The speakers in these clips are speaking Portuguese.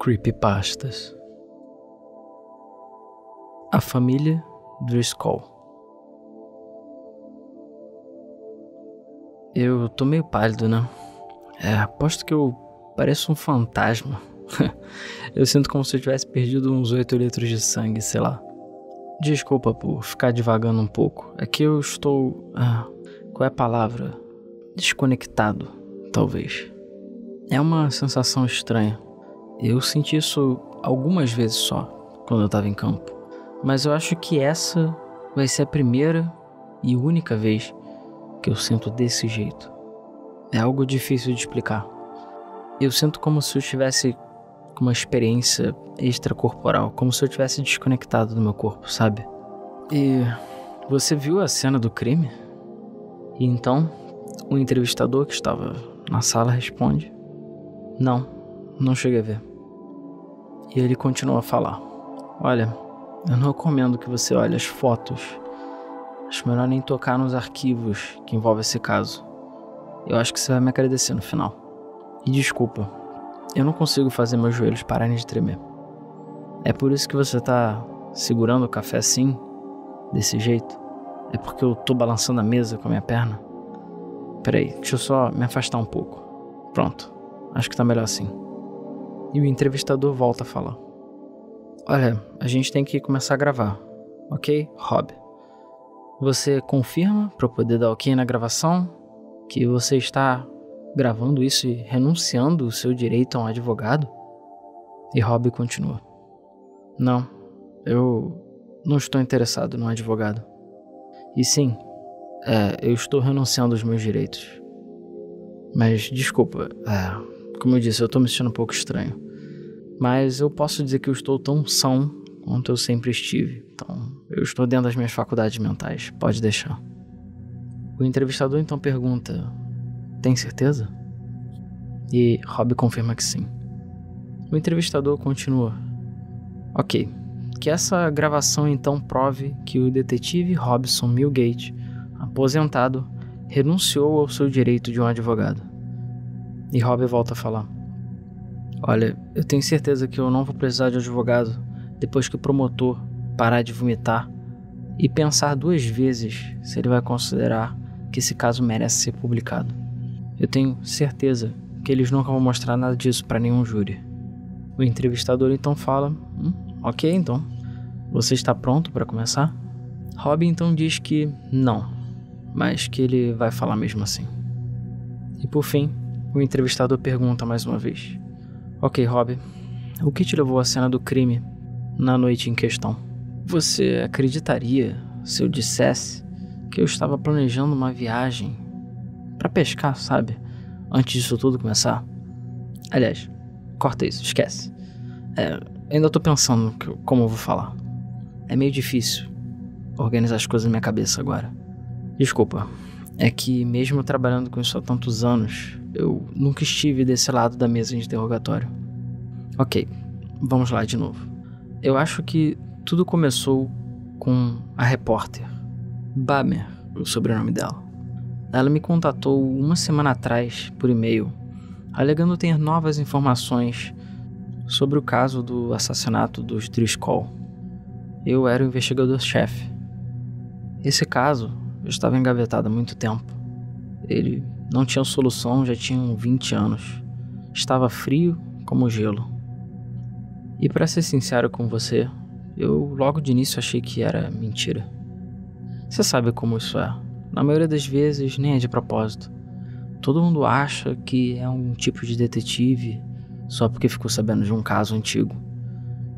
Creepypastas. A família Driscoll. Eu tô meio pálido, né? Aposto que eu pareço um fantasma. Eu sinto como se eu tivesse perdido uns 8 litros de sangue, sei lá. Desculpa por ficar divagando um pouco. É que eu estou... qual é a palavra? Desconectado, talvez. É uma sensação estranha. Eu senti isso algumas vezes só, quando eu tava em campo. Mas eu acho que essa vai ser a primeira e única vez que eu sinto desse jeito. É algo difícil de explicar. Eu sinto como se eu estivesse com uma experiência extracorporal, como se eu tivesse desconectado do meu corpo, sabe? E você viu a cena do crime? E então, o entrevistador que estava na sala responde: Não cheguei a ver. E ele continua a falar: Olha, eu não recomendo que você olhe as fotos. Acho melhor nem tocar nos arquivos que envolvem esse caso. Eu acho que você vai me agradecer no final. E desculpa, eu não consigo fazer meus joelhos pararem de tremer. É por isso que você tá segurando o café assim, desse jeito? É porque eu tô balançando a mesa com a minha perna? Peraí, deixa eu só me afastar um pouco. Pronto, acho que tá melhor assim. E o entrevistador volta a falar: Olha, a gente tem que começar a gravar, ok, Rob? Você confirma para eu poder dar ok na gravação que você está gravando isso e renunciando o seu direito a um advogado? E Rob continua: Não, eu não estou interessado num advogado. E sim, eu estou renunciando aos meus direitos. Mas desculpa, como eu disse, eu estou me sentindo um pouco estranho. Mas eu posso dizer que eu estou tão são quanto eu sempre estive. Então, eu estou dentro das minhas faculdades mentais, pode deixar. O entrevistador então pergunta: Tem certeza? E Rob confirma que sim. O entrevistador continua: Ok, que essa gravação então prove que o detetive Robson Milgate, aposentado, renunciou ao seu direito de um advogado. E Rob volta a falar: Olha, eu tenho certeza que eu não vou precisar de advogado depois que o promotor parar de vomitar e pensar 2 vezes se ele vai considerar que esse caso merece ser publicado. Eu tenho certeza que eles nunca vão mostrar nada disso para nenhum júri. O entrevistador então fala: Ok, então, você está pronto para começar? Rob então diz que não, mas que ele vai falar mesmo assim. E por fim, o entrevistador pergunta mais uma vez: Ok, Rob, o que te levou à cena do crime na noite em questão? Você acreditaria se eu dissesse que eu estava planejando uma viagem para pescar, sabe? Antes disso tudo começar? Aliás, corta isso, esquece. Ainda tô pensando como eu vou falar. É meio difícil organizar as coisas na minha cabeça agora. Desculpa, é que mesmo trabalhando com isso há tantos anos, eu nunca estive desse lado da mesa de interrogatório. Ok, vamos lá de novo. Eu acho que tudo começou com a repórter, Bamer, o sobrenome dela. Ela me contatou uma semana atrás por e-mail, alegando ter novas informações sobre o caso do assassinato dos Driscoll. Eu era o investigador-chefe. Esse caso eu estava engavetado há muito tempo. Ele não tinha solução, já tinham 20 anos. Estava frio como gelo. E para ser sincero com você, eu logo de início achei que era mentira. Você sabe como isso é. Na maioria das vezes nem é de propósito. Todo mundo acha que é um tipo de detetive só porque ficou sabendo de um caso antigo.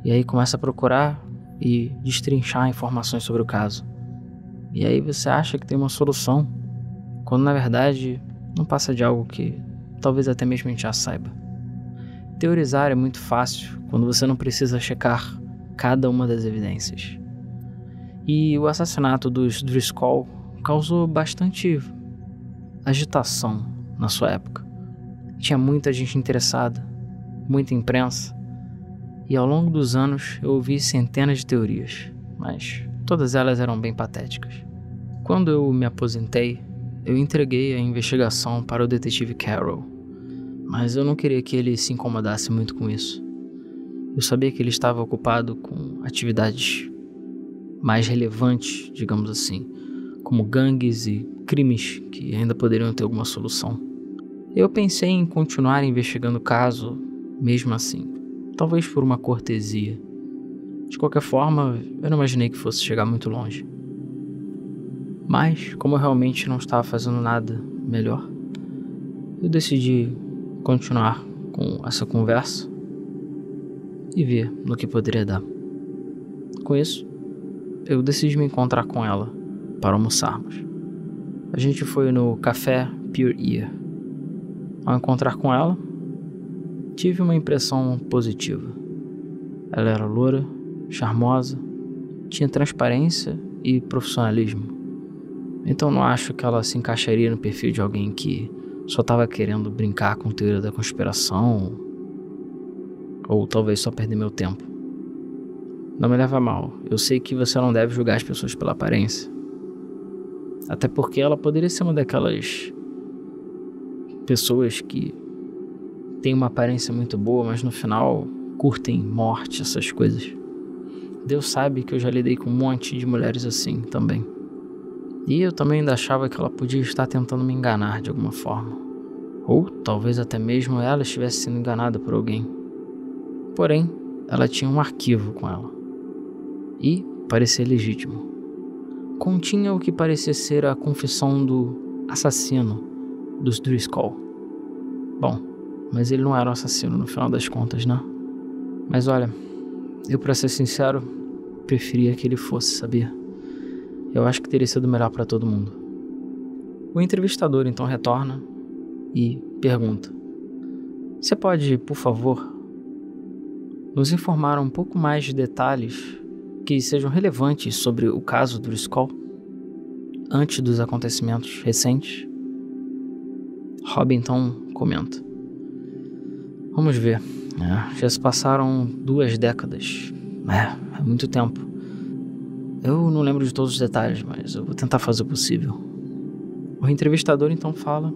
E aí começa a procurar e destrinchar informações sobre o caso. E aí você acha que tem uma solução, quando na verdade não passa de algo que talvez até mesmo a gente já saiba. Teorizar é muito fácil quando você não precisa checar cada uma das evidências. E o assassinato dos Driscoll causou bastante agitação na sua época. Tinha muita gente interessada, muita imprensa, e ao longo dos anos eu ouvi centenas de teorias, mas todas elas eram bem patéticas. Quando eu me aposentei, eu entreguei a investigação para o detetive Carroll, mas eu não queria que ele se incomodasse muito com isso. Eu sabia que ele estava ocupado com atividades mais relevantes, digamos assim, como gangues e crimes que ainda poderiam ter alguma solução. Eu pensei em continuar investigando o caso, mesmo assim, talvez por uma cortesia. De qualquer forma, eu não imaginei que fosse chegar muito longe. Mas, como eu realmente não estava fazendo nada melhor, eu decidi continuar com essa conversa e ver no que poderia dar. Com isso, eu decidi me encontrar com ela para almoçarmos. A gente foi no café Pure Ear. Ao encontrar com ela, tive uma impressão positiva. Ela era loura, charmosa, tinha transparência e profissionalismo. Então não acho que ela se encaixaria no perfil de alguém que só estava querendo brincar com teoria da conspiração ou talvez só perder meu tempo. Não me leva a mal, eu sei que você não deve julgar as pessoas pela aparência. Até porque ela poderia ser uma daquelas pessoas que tem uma aparência muito boa, mas no final curtem morte, essas coisas. Deus sabe que eu já lidei com um monte de mulheres assim também. E eu também ainda achava que ela podia estar tentando me enganar de alguma forma. Ou talvez até mesmo ela estivesse sendo enganada por alguém. Porém, ela tinha um arquivo com ela. E parecia legítimo. Continha o que parecia ser a confissão do assassino dos Driscoll. Bom, mas ele não era um assassino no final das contas, né? Mas olha, eu pra ser sincero, preferia que ele fosse, sabia? Eu acho que teria sido melhor pra todo mundo. O entrevistador então retorna e pergunta: você pode, por favor, nos informar um pouco mais de detalhes que sejam relevantes sobre o caso do Driscoll antes dos acontecimentos recentes? Rob então comenta: vamos ver, já se passaram 2 décadas, é muito tempo. Eu não lembro de todos os detalhes, mas eu vou tentar fazer o possível. O entrevistador então fala: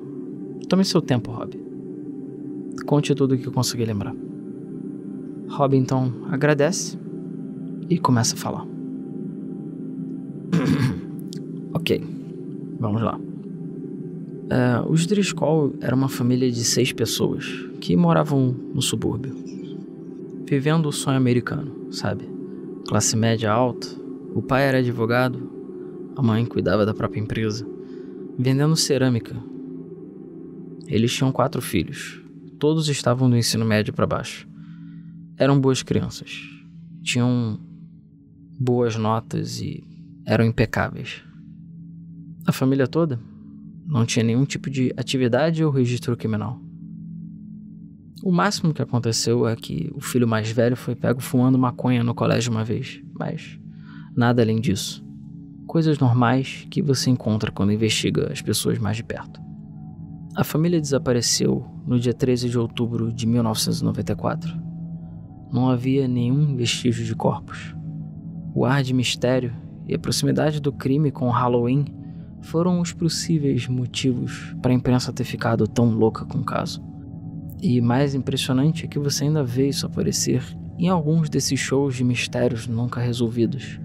tome seu tempo, Rob. Conte tudo o que eu conseguir lembrar. Rob então agradece e começa a falar. Ok, vamos lá. Os Driscoll eram uma família de 6 pessoas que moravam no subúrbio, vivendo o sonho americano, sabe? Classe média alta. O pai era advogado, a mãe cuidava da própria empresa, vendendo cerâmica. Eles tinham 4 filhos, todos estavam do ensino médio para baixo. Eram boas crianças, tinham boas notas e eram impecáveis. A família toda não tinha nenhum tipo de atividade ou registro criminal. O máximo que aconteceu é que o filho mais velho foi pego fumando maconha no colégio uma vez, mas nada além disso. Coisas normais que você encontra quando investiga as pessoas mais de perto. A família desapareceu no dia 13 de outubro de 1994. Não havia nenhum vestígio de corpos. O ar de mistério e a proximidade do crime com o Halloween foram os possíveis motivos para a imprensa ter ficado tão louca com o caso. E mais impressionante é que você ainda vê isso aparecer em alguns desses shows de mistérios nunca resolvidos.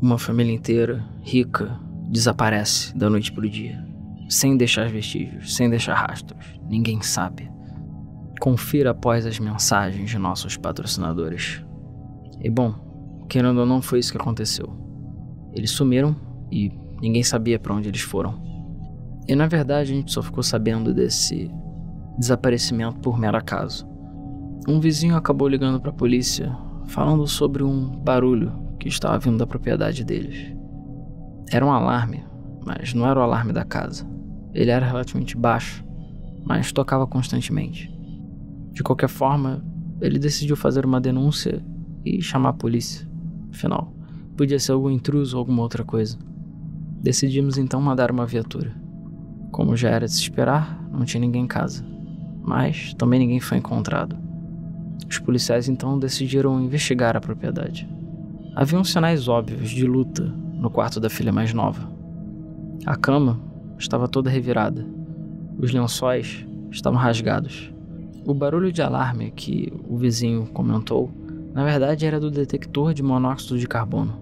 Uma família inteira, rica, desaparece da noite para o dia, sem deixar vestígios, sem deixar rastros. Ninguém sabe. Confira após as mensagens de nossos patrocinadores. E bom, querendo ou não, foi isso que aconteceu. Eles sumiram e ninguém sabia para onde eles foram. E na verdade a gente só ficou sabendo desse desaparecimento por mero acaso. Um vizinho acabou ligando para a polícia, falando sobre um barulho que estava vindo da propriedade deles. Era um alarme, mas não era o alarme da casa. Ele era relativamente baixo, mas tocava constantemente. De qualquer forma, ele decidiu fazer uma denúncia e chamar a polícia. Afinal, podia ser algum intruso ou alguma outra coisa. Decidimos então mandar uma viatura. Como já era de se esperar, não tinha ninguém em casa, mas também ninguém foi encontrado. Os policiais então decidiram investigar a propriedade. Haviam sinais óbvios de luta no quarto da filha mais nova. A cama estava toda revirada. Os lençóis estavam rasgados. O barulho de alarme que o vizinho comentou, na verdade era do detector de monóxido de carbono.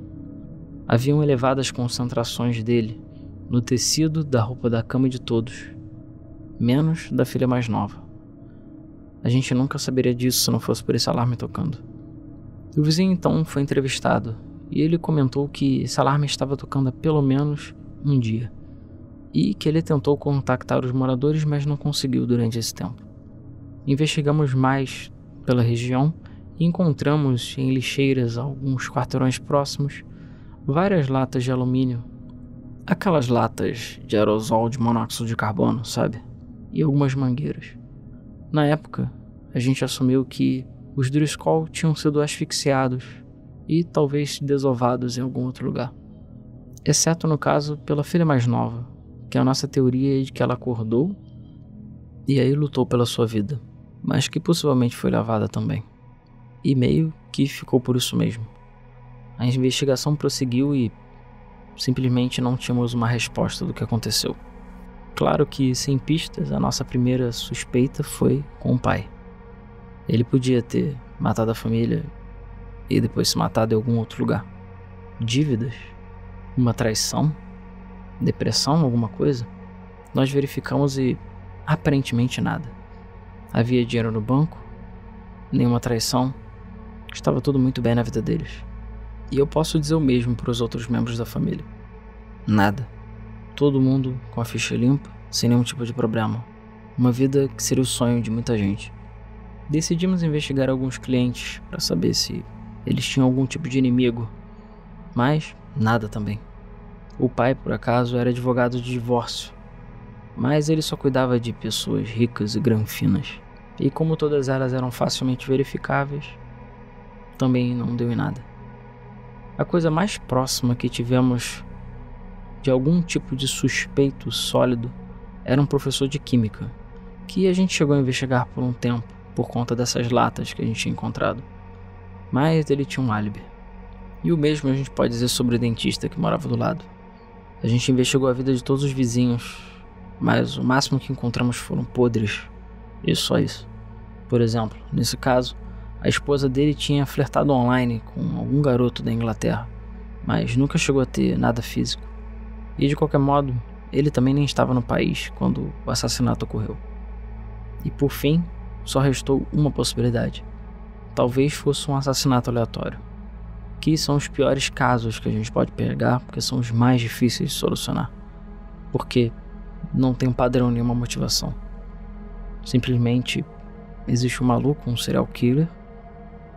Haviam elevadas concentrações dele no tecido da roupa da cama de todos, menos da filha mais nova. A gente nunca saberia disso se não fosse por esse alarme tocando. O vizinho então foi entrevistado e ele comentou que esse alarme estava tocando há pelo menos um dia e que ele tentou contactar os moradores, mas não conseguiu durante esse tempo. Investigamos mais pela região e encontramos em lixeiras a alguns quarteirões próximos várias latas de alumínio, aquelas latas de aerosol de monóxido de carbono, sabe? E algumas mangueiras. Na época, a gente assumiu que os Driscoll tinham sido asfixiados e talvez desovados em algum outro lugar. Exceto no caso pela filha mais nova, que a nossa teoria é de que ela acordou e aí lutou pela sua vida, mas que possivelmente foi levada também. E meio que ficou por isso mesmo. A investigação prosseguiu e simplesmente não tínhamos uma resposta do que aconteceu. Claro que, sem pistas, a nossa primeira suspeita foi com o pai. Ele podia ter matado a família e depois se matado em algum outro lugar. Dívidas? Uma traição? Depressão? Alguma coisa? Nós verificamos e aparentemente nada. Havia dinheiro no banco, nenhuma traição, estava tudo muito bem na vida deles. E eu posso dizer o mesmo para os outros membros da família. Nada. Todo mundo com a ficha limpa, sem nenhum tipo de problema. Uma vida que seria o sonho de muita gente. Decidimos investigar alguns clientes para saber se eles tinham algum tipo de inimigo, mas nada também. O pai, por acaso, era advogado de divórcio, mas ele só cuidava de pessoas ricas e granfinas. E como todas elas eram facilmente verificáveis, também não deu em nada. A coisa mais próxima que tivemos de algum tipo de suspeito sólido era um professor de química, que a gente chegou a investigar por um tempo, por conta dessas latas que a gente tinha encontrado. Mas ele tinha um álibi. E o mesmo a gente pode dizer sobre o dentista que morava do lado. A gente investigou a vida de todos os vizinhos, mas o máximo que encontramos foram podres. E só isso. Por exemplo, nesse caso, a esposa dele tinha flertado online com algum garoto da Inglaterra, mas nunca chegou a ter nada físico. E de qualquer modo, ele também nem estava no país quando o assassinato ocorreu. E por fim, só restou uma possibilidade. Talvez fosse um assassinato aleatório. Que são os piores casos que a gente pode pegar, porque são os mais difíceis de solucionar. Porque não tem padrão nenhuma motivação. Simplesmente existe um maluco, um serial killer,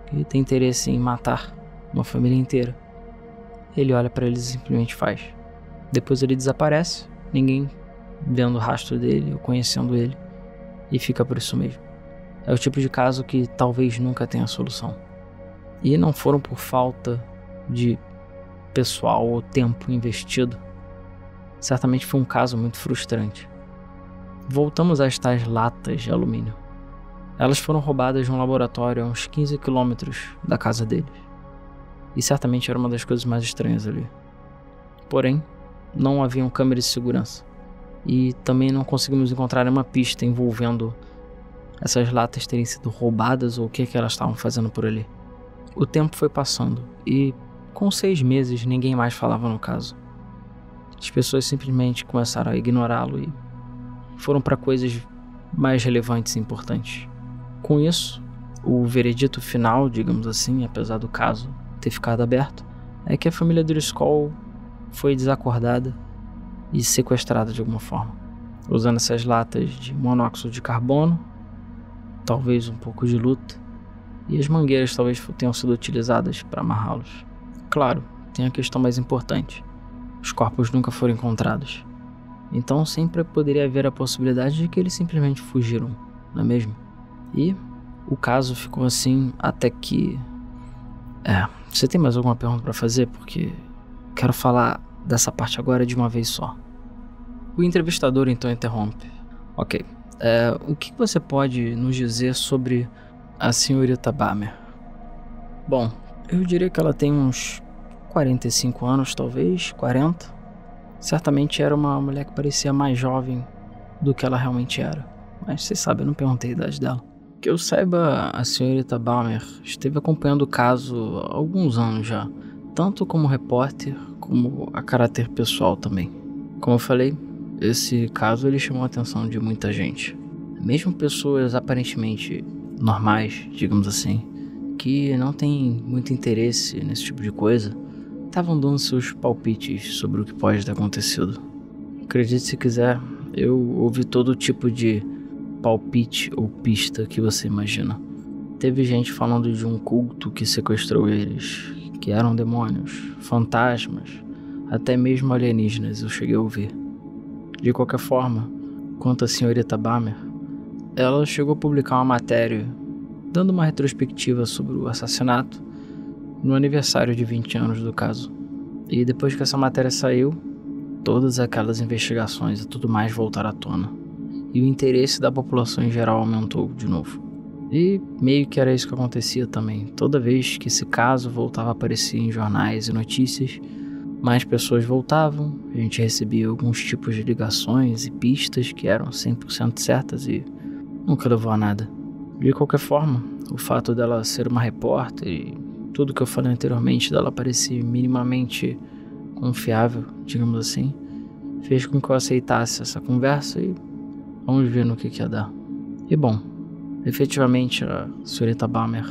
que tem interesse em matar uma família inteira. Ele olha pra eles e simplesmente faz. Depois ele desaparece, ninguém vendo o rastro dele ou conhecendo ele, e fica por isso mesmo. É o tipo de caso que talvez nunca tenha solução. E não foram por falta de pessoal ou tempo investido. Certamente foi um caso muito frustrante. Voltamos às tais latas de alumínio. Elas foram roubadas de um laboratório a uns 15 quilômetros da casa deles. E certamente era uma das coisas mais estranhas ali. Porém, não haviam câmeras de segurança. E também não conseguimos encontrar nenhuma pista envolvendo essas latas terem sido roubadas ou o que elas estavam fazendo por ali. O tempo foi passando e, com 6 meses, ninguém mais falava no caso. As pessoas simplesmente começaram a ignorá-lo e foram para coisas mais relevantes e importantes. Com isso, o veredito final, digamos assim, apesar do caso ter ficado aberto, é que a família Driscoll foi desacordada e sequestrada de alguma forma, usando essas latas de monóxido de carbono, talvez um pouco de luta, e as mangueiras talvez tenham sido utilizadas para amarrá-los. Claro, tem a questão mais importante. Os corpos nunca foram encontrados. Então sempre poderia haver a possibilidade de que eles simplesmente fugiram, não é mesmo? E o caso ficou assim até que... você tem mais alguma pergunta para fazer? Porque quero falar dessa parte agora de uma vez só. O entrevistador então interrompe. Ok, o que você pode nos dizer sobre a senhorita Bammer? Bom, eu diria que ela tem uns 45 anos, talvez, 40. Certamente era uma mulher que parecia mais jovem do que ela realmente era. Mas você sabe, eu não perguntei a idade dela. Que eu saiba, a senhorita Balmer esteve acompanhando o caso há alguns anos já, tanto como repórter, como a caráter pessoal também. Como eu falei, esse caso ele chamou a atenção de muita gente. Mesmo pessoas aparentemente normais, digamos assim, que não têm muito interesse nesse tipo de coisa, estavam dando seus palpites sobre o que pode ter acontecido. Acredite se quiser, eu ouvi todo tipo de palpite ou pista que você imagina. Teve gente falando de um culto que sequestrou eles, que eram demônios, fantasmas, até mesmo alienígenas eu cheguei a ouvir. De qualquer forma, quanto à senhorita Balmer, ela chegou a publicar uma matéria dando uma retrospectiva sobre o assassinato no aniversário de 20 anos do caso. E depois que essa matéria saiu, todas aquelas investigações e tudo mais voltaram à tona. E o interesse da população em geral aumentou de novo. E meio que era isso que acontecia também. Toda vez que esse caso voltava a aparecer em jornais e notícias, mais pessoas voltavam, a gente recebia alguns tipos de ligações e pistas que eram 100% certas e nunca levou a nada. De qualquer forma, o fato dela ser uma repórter e tudo que eu falei anteriormente dela parecer minimamente confiável, digamos assim, fez com que eu aceitasse essa conversa e vamos ver no que ia dar. E bom, efetivamente a senhorita Balmer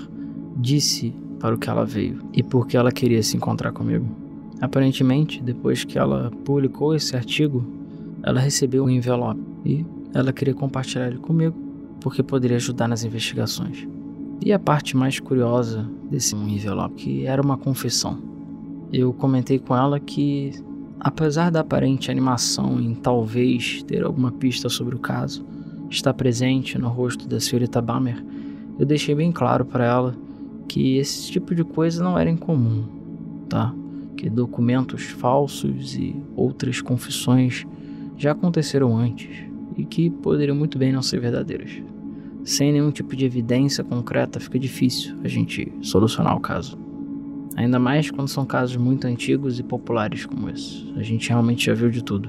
disse para o que ela veio e por que ela queria se encontrar comigo. Aparentemente, depois que ela publicou esse artigo, ela recebeu um envelope e ela queria compartilhar ele comigo porque poderia ajudar nas investigações. E a parte mais curiosa desse envelope, que era uma confissão. Eu comentei com ela que, apesar da aparente animação em talvez ter alguma pista sobre o caso estar presente no rosto da senhorita Balmer, eu deixei bem claro para ela que esse tipo de coisa não era incomum, tá? Que documentos falsos e outras confissões já aconteceram antes e que poderiam muito bem não ser verdadeiras. Sem nenhum tipo de evidência concreta, fica difícil a gente solucionar o caso. Ainda mais quando são casos muito antigos e populares como esse. A gente realmente já viu de tudo.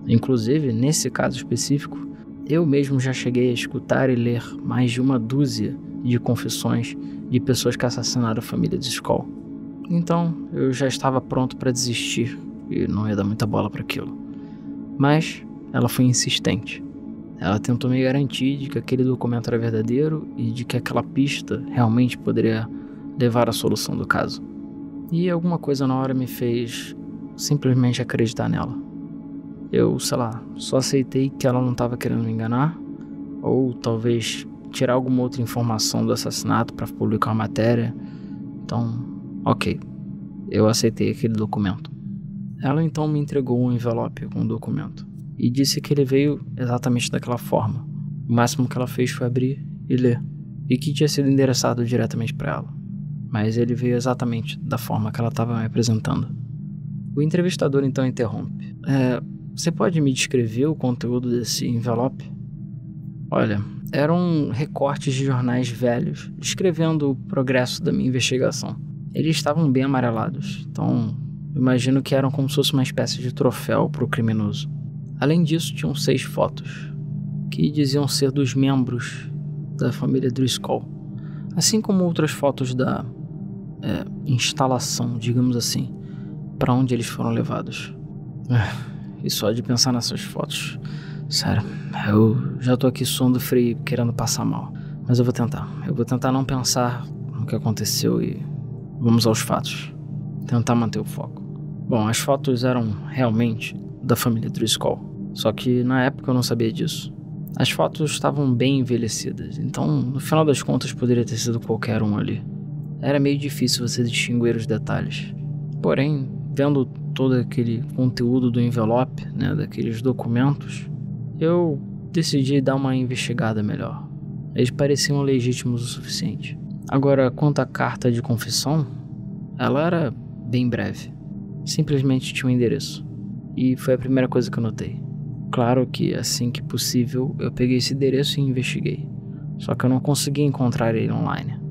Inclusive, nesse caso específico, eu mesmo já cheguei a escutar e ler mais de uma dúzia de confissões de pessoas que assassinaram a família de Skoll. Então, eu já estava pronto para desistir e não ia dar muita bola para aquilo. Mas ela foi insistente. Ela tentou me garantir de que aquele documento era verdadeiro e de que aquela pista realmente poderia levar à solução do caso. E alguma coisa na hora me fez simplesmente acreditar nela. Eu, só aceitei que ela não estava querendo me enganar, ou talvez tirar alguma outra informação do assassinato para publicar uma matéria. Então, ok, eu aceitei aquele documento. Ela então me entregou um envelope com o documento e disse que ele veio exatamente daquela forma. O máximo que ela fez foi abrir e ler, e que tinha sido endereçado diretamente para ela. Mas ele veio exatamente da forma que ela estava me apresentando. O entrevistador então interrompe. Você pode me descrever o conteúdo desse envelope? Olha, eram recortes de jornais velhos, descrevendo o progresso da minha investigação. Eles estavam bem amarelados, então imagino que eram como se fosse uma espécie de troféu para o criminoso. Além disso, tinham 6 fotos, que diziam ser dos membros da família Driscoll, assim como outras fotos da instalação, digamos assim, para onde eles foram levados. E só de pensar nessas fotos, sério, eu já tô aqui suando frio, querendo passar mal. Mas eu vou tentar não pensar no que aconteceu e vamos aos fatos. Tentar manter o foco. Bom, as fotos eram realmente da família Driscoll, só que na época eu não sabia disso. As fotos estavam bem envelhecidas, então no final das contas poderia ter sido qualquer um ali. Era meio difícil você distinguir os detalhes. Porém, vendo todo aquele conteúdo do envelope, daqueles documentos, eu decidi dar uma investigada melhor. Eles pareciam legítimos o suficiente. Agora, quanto à carta de confissão, ela era bem breve. Simplesmente tinha um endereço. E foi a primeira coisa que eu notei. Claro que, assim que possível, eu peguei esse endereço e investiguei. Só que eu não consegui encontrar ele online.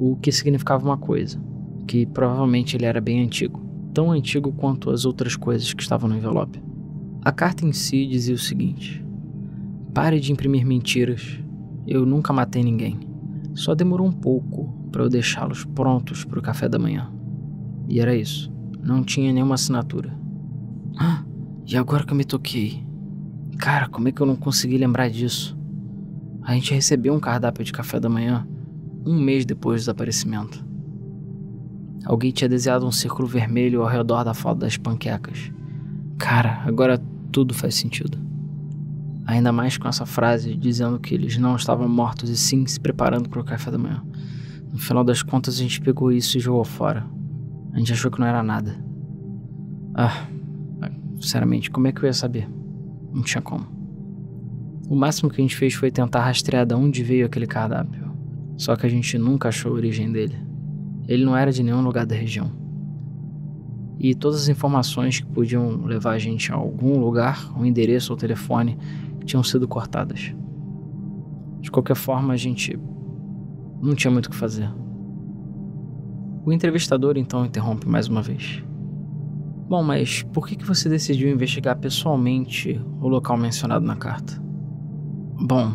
O que significava uma coisa, que provavelmente ele era bem antigo. Tão antigo quanto as outras coisas que estavam no envelope. A carta em si dizia o seguinte: pare de imprimir mentiras. Eu nunca matei ninguém. Só demorou um pouco para eu deixá-los prontos para o café da manhã. E era isso, não tinha nenhuma assinatura. E agora que eu me toquei? Cara, como é que eu não consegui lembrar disso? A gente recebeu um cardápio de café da manhã 1 mês depois do desaparecimento. Alguém tinha desenhado um círculo vermelho ao redor da foto das panquecas. Cara, agora tudo faz sentido. Ainda mais com essa frase dizendo que eles não estavam mortos e sim se preparando para o café da manhã. No final das contas, a gente pegou isso e jogou fora. A gente achou que não era nada. Sinceramente, como é que eu ia saber? Não tinha como. O máximo que a gente fez foi tentar rastrear de onde veio aquele cardápio. Só que a gente nunca achou a origem dele. Ele não era de nenhum lugar da região. E todas as informações que podiam levar a gente a algum lugar, um endereço ou telefone, tinham sido cortadas. De qualquer forma, a gente não tinha muito o que fazer. O entrevistador então interrompe mais uma vez. Bom, mas por que você decidiu investigar pessoalmente o local mencionado na carta? Bom,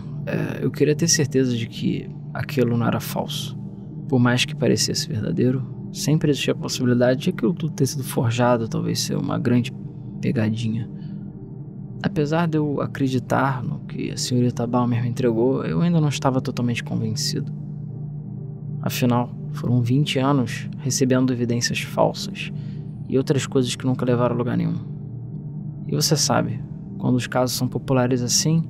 eu queria ter certeza de que aquilo não era falso. Por mais que parecesse verdadeiro, sempre existia a possibilidade de aquilo tudo ter sido forjado, talvez ser uma grande pegadinha. Apesar de eu acreditar no que a senhorita Balmer me entregou, eu ainda não estava totalmente convencido. Afinal, foram 20 anos recebendo evidências falsas e outras coisas que nunca levaram a lugar nenhum. E você sabe, quando os casos são populares assim,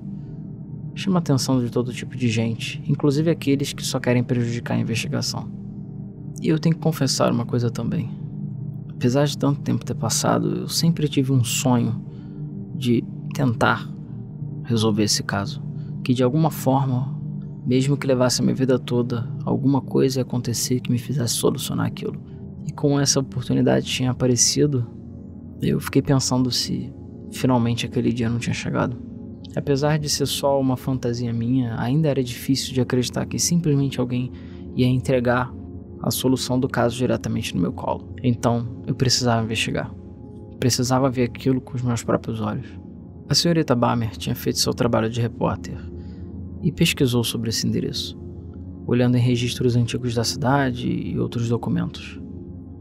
chama a atenção de todo tipo de gente, inclusive aqueles que só querem prejudicar a investigação. E eu tenho que confessar uma coisa também. Apesar de tanto tempo ter passado, eu sempre tive um sonho de tentar resolver esse caso. Que de alguma forma, mesmo que levasse a minha vida toda, alguma coisa ia acontecer que me fizesse solucionar aquilo. E como essa oportunidade tinha aparecido, eu fiquei pensando se finalmente aquele dia não tinha chegado. Apesar de ser só uma fantasia minha, ainda era difícil de acreditar que simplesmente alguém ia entregar a solução do caso diretamente no meu colo. Então, eu precisava investigar. Precisava ver aquilo com os meus próprios olhos. A senhorita Balmer tinha feito seu trabalho de repórter e pesquisou sobre esse endereço, olhando em registros antigos da cidade e outros documentos.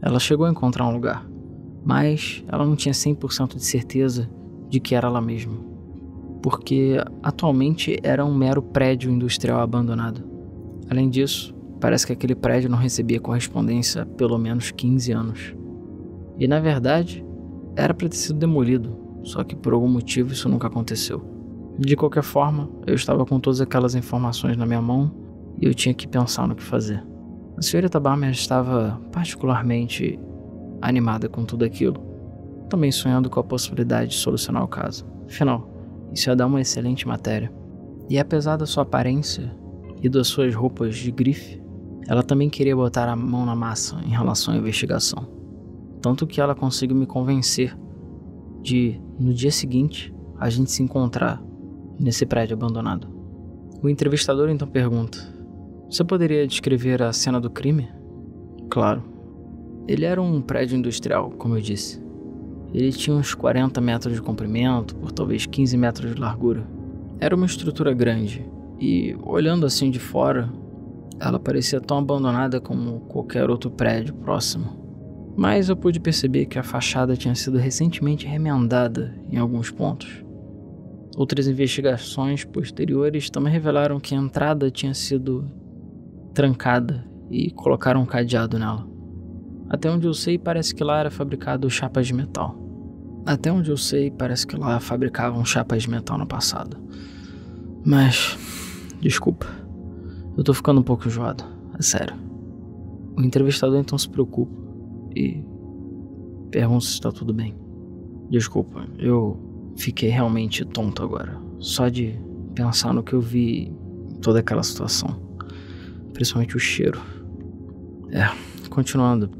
Ela chegou a encontrar um lugar, mas ela não tinha 100% de certeza de que era lá mesmo, porque atualmente era um mero prédio industrial abandonado. Além disso, parece que aquele prédio não recebia correspondência há pelo menos 15 anos. E na verdade, era para ter sido demolido, só que por algum motivo isso nunca aconteceu. De qualquer forma, eu estava com todas aquelas informações na minha mão e eu tinha que pensar no que fazer. A senhorita Balmer estava particularmente animada com tudo aquilo, também sonhando com a possibilidade de solucionar o caso. Afinal, isso ia dar uma excelente matéria. E apesar da sua aparência e das suas roupas de grife, ela também queria botar a mão na massa em relação à investigação. Tanto que ela conseguiu me convencer de, no dia seguinte, a gente se encontrar nesse prédio abandonado. O entrevistador então pergunta: você poderia descrever a cena do crime? Claro. Ele era um prédio industrial, como eu disse. Ele tinha uns 40 metros de comprimento por talvez 15 metros de largura. Era uma estrutura grande e, olhando assim de fora, ela parecia tão abandonada como qualquer outro prédio próximo. Mas eu pude perceber que a fachada tinha sido recentemente remendada em alguns pontos. Outras investigações posteriores também revelaram que a entrada tinha sido trancada e colocaram um cadeado nela. Até onde eu sei, parece que lá era fabricado chapas de metal. No passado. Mas, desculpa, eu tô ficando um pouco enjoado, é sério. O entrevistador então se preocupa e pergunta se está tudo bem. Desculpa, eu fiquei realmente tonto agora, só de pensar no que eu vi em toda aquela situação, principalmente o cheiro. Continuando,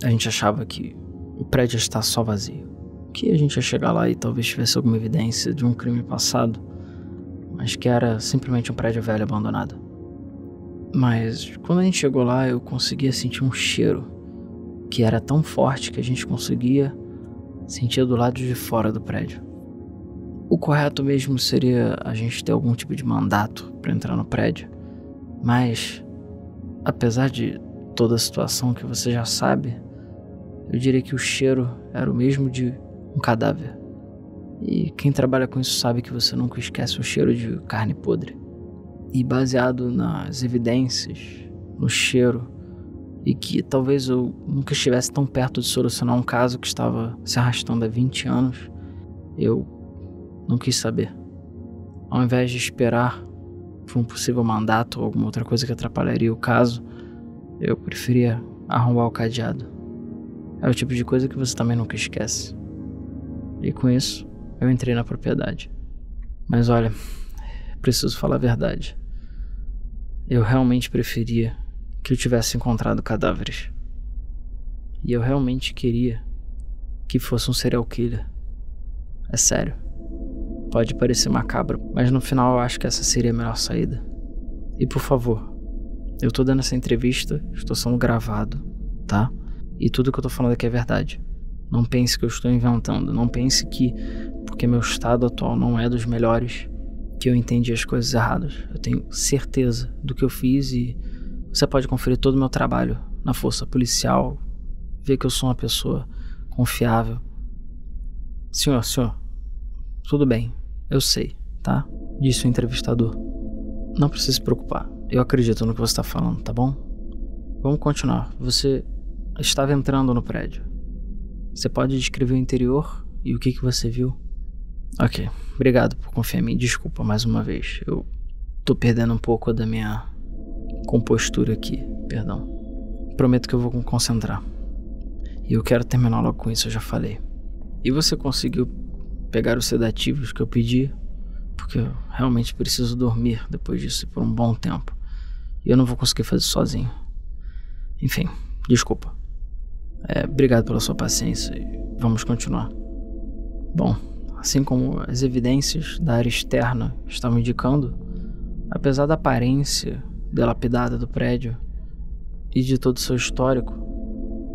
a gente achava que o prédio está só vazio, que a gente ia chegar lá e talvez tivesse alguma evidência de um crime passado, mas que era simplesmente um prédio velho abandonado. Mas quando a gente chegou lá, eu conseguia sentir um cheiro que era tão forte que a gente conseguia sentir do lado de fora do prédio. O correto mesmo seria a gente ter algum tipo de mandato para entrar no prédio, Mas, apesar de toda a situação que você já sabe, eu diria que o cheiro era o mesmo de um cadáver. E quem trabalha com isso sabe que você nunca esquece o cheiro de carne podre. E baseado nas evidências, no cheiro, e que talvez eu nunca estivesse tão perto de solucionar um caso que estava se arrastando há 20 anos, eu não quis saber. Ao invés de esperar por um possível mandato ou alguma outra coisa que atrapalharia o caso, eu preferia arrombar o cadeado. É o tipo de coisa que você também nunca esquece. E com isso, eu entrei na propriedade. Mas olha, preciso falar a verdade. Eu realmente preferia que eu tivesse encontrado cadáveres. E eu realmente queria que fosse um serial killer. É sério. Pode parecer macabro, mas no final eu acho que essa seria a melhor saída. E por favor, eu tô dando essa entrevista, estou sendo gravado, tá? E tudo que eu tô falando aqui é verdade. Não pense que eu estou inventando. Não pense que, porque meu estado atual não é dos melhores, que eu entendi as coisas erradas. Eu tenho certeza do que eu fiz e você pode conferir todo o meu trabalho na força policial, ver que eu sou uma pessoa confiável. Senhor, tudo bem, eu sei, tá? Disse o entrevistador. Não precisa se preocupar, eu acredito no que você está falando, tá bom? Vamos continuar. Você estava entrando no prédio. Você pode descrever o interior e o que você viu? Ok, obrigado por confiar em mim. Desculpa mais uma vez, eu tô perdendo um pouco da minha compostura aqui, perdão. Prometo que eu vou me concentrar. E eu quero terminar logo com isso, eu já falei. E você conseguiu pegar os sedativos que eu pedi? Porque eu realmente preciso dormir depois disso por um bom tempo. E eu não vou conseguir fazer sozinho. Enfim, desculpa. Obrigado pela sua paciência e vamos continuar. Bom, assim como as evidências da área externa estavam indicando, apesar da aparência dilapidada do prédio e de todo o seu histórico,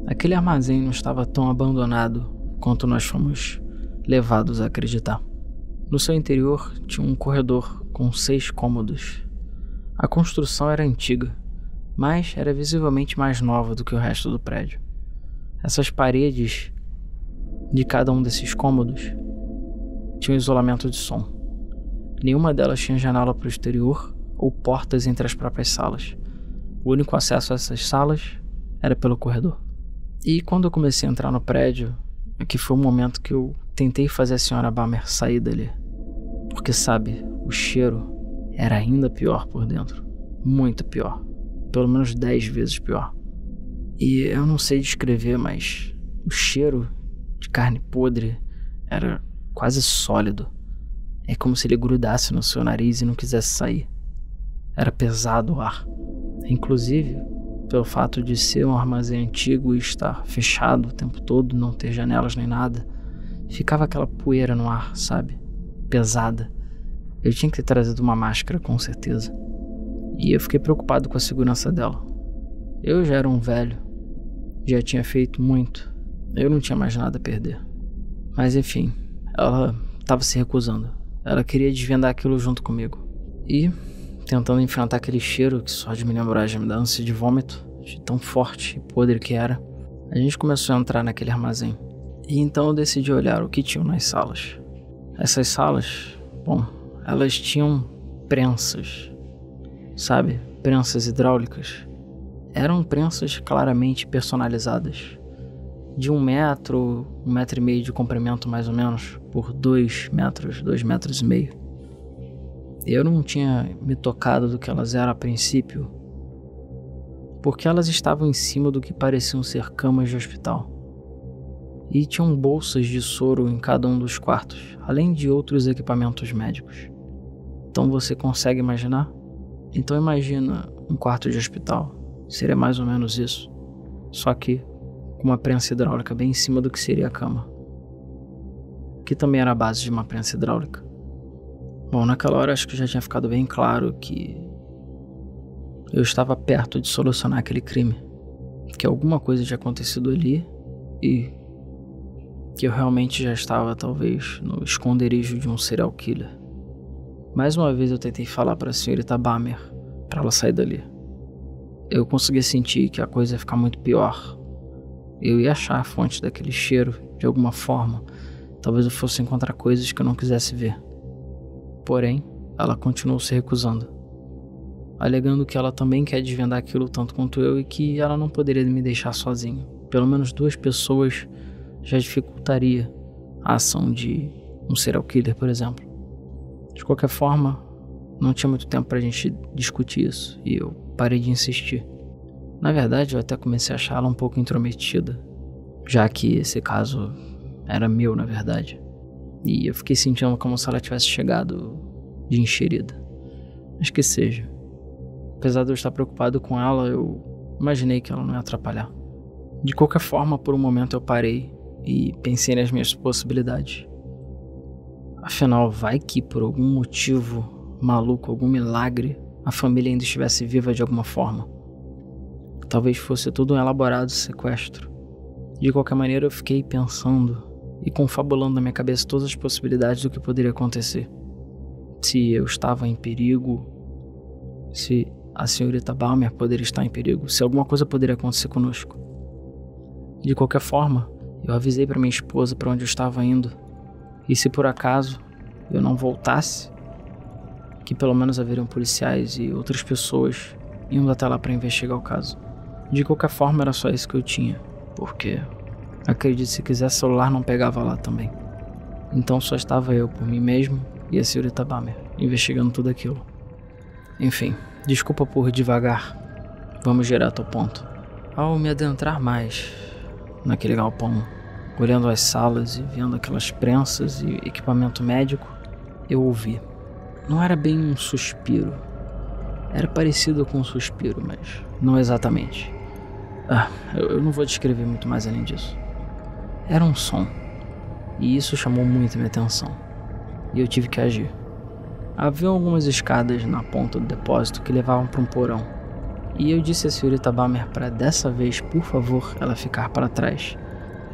aquele armazém não estava tão abandonado quanto nós fomos levados a acreditar. No seu interior tinha um corredor com 6 cômodos. A construção era antiga, mas era visivelmente mais nova do que o resto do prédio. Essas paredes de cada um desses cômodos tinham isolamento de som. Nenhuma delas tinha janela para o exterior ou portas entre as próprias salas. O único acesso a essas salas era pelo corredor. E quando eu comecei a entrar no prédio, é que foi o momento que eu tentei fazer a senhora Balmer sair dali. Porque sabe, o cheiro era ainda pior por dentro. Muito pior. Pelo menos 10 vezes pior. E eu não sei descrever, mas o cheiro de carne podre era quase sólido. É como se ele grudasse no seu nariz e não quisesse sair. Era pesado o ar. Inclusive, pelo fato de ser um armazém antigo e estar fechado o tempo todo, não ter janelas nem nada, ficava aquela poeira no ar, sabe? Pesada. Eu tinha que ter trazido uma máscara, com certeza. E eu fiquei preocupado com a segurança dela. Eu já era um velho. Já tinha feito muito. Eu não tinha mais nada a perder. Mas enfim, ela estava se recusando. Ela queria desvendar aquilo junto comigo. E, tentando enfrentar aquele cheiro que só de me lembrar já me dá ânsia de vômito, de tão forte e podre que era, a gente começou a entrar naquele armazém. E então eu decidi olhar o que tinham nas salas. Essas salas, bom, elas tinham prensas, sabe? Prensas hidráulicas. Eram prensas claramente personalizadas. De 1 metro, 1,5 metro de comprimento mais ou menos, por 2 metros, 2,5 metros. Eu não tinha me tocado do que elas eram a princípio, porque elas estavam em cima do que pareciam ser camas de hospital. E tinham bolsas de soro em cada um dos quartos, além de outros equipamentos médicos. Então você consegue imaginar? Então imagina um quarto de hospital. Seria mais ou menos isso. Só que com uma prensa hidráulica bem em cima do que seria a cama. Que também era a base de uma prensa hidráulica. Bom, naquela hora acho que já tinha ficado bem claro que eu estava perto de solucionar aquele crime. Que alguma coisa tinha acontecido ali e que eu realmente já estava talvez no esconderijo de um serial killer. Mais uma vez eu tentei falar para a senhorita Balmer para ela sair dali. Eu conseguia sentir que a coisa ia ficar muito pior. Eu ia achar a fonte daquele cheiro de alguma forma. Talvez eu fosse encontrar coisas que eu não quisesse ver. Porém, ela continuou se recusando, alegando que ela também quer desvendar aquilo tanto quanto eu e que ela não poderia me deixar sozinho. Pelo menos 2 pessoas já dificultaria a ação de um serial killer, por exemplo. De qualquer forma, não tinha muito tempo pra gente discutir isso e eu parei de insistir. Na verdade, eu até comecei a achar ela um pouco intrometida, já que esse caso era meu, na verdade. E eu fiquei sentindo como se ela tivesse chegado de enxerida. Mas que seja. Apesar de eu estar preocupado com ela, eu imaginei que ela não ia atrapalhar. De qualquer forma, por um momento eu parei e pensei nas minhas possibilidades. Afinal, vai que por algum motivo maluco, algum milagre, a família ainda estivesse viva de alguma forma. Talvez fosse tudo um elaborado sequestro. De qualquer maneira, eu fiquei pensando e confabulando na minha cabeça todas as possibilidades do que poderia acontecer. Se eu estava em perigo, se a senhorita Balmer poderia estar em perigo, se alguma coisa poderia acontecer conosco. De qualquer forma, eu avisei para minha esposa para onde eu estava indo, e se por acaso eu não voltasse, que pelo menos haveriam policiais e outras pessoas indo até lá para investigar o caso. De qualquer forma, era só isso que eu tinha, porque, acredite se quiser, celular não pegava lá também. Então só estava eu por mim mesmo e a senhorita Balmer investigando tudo aquilo. Enfim, desculpa por devagar, vamos direto ao ponto. Ao me adentrar mais naquele galpão, olhando as salas e vendo aquelas prensas e equipamento médico, eu ouvi. Não era bem um suspiro. Era parecido com um suspiro, mas não exatamente. Eu não vou descrever muito mais além disso. Era um som, e isso chamou muito minha atenção, e eu tive que agir. Havia algumas escadas na ponta do depósito que levavam para um porão, e eu disse à senhorita Balmer para dessa vez, por favor, ela ficar para trás.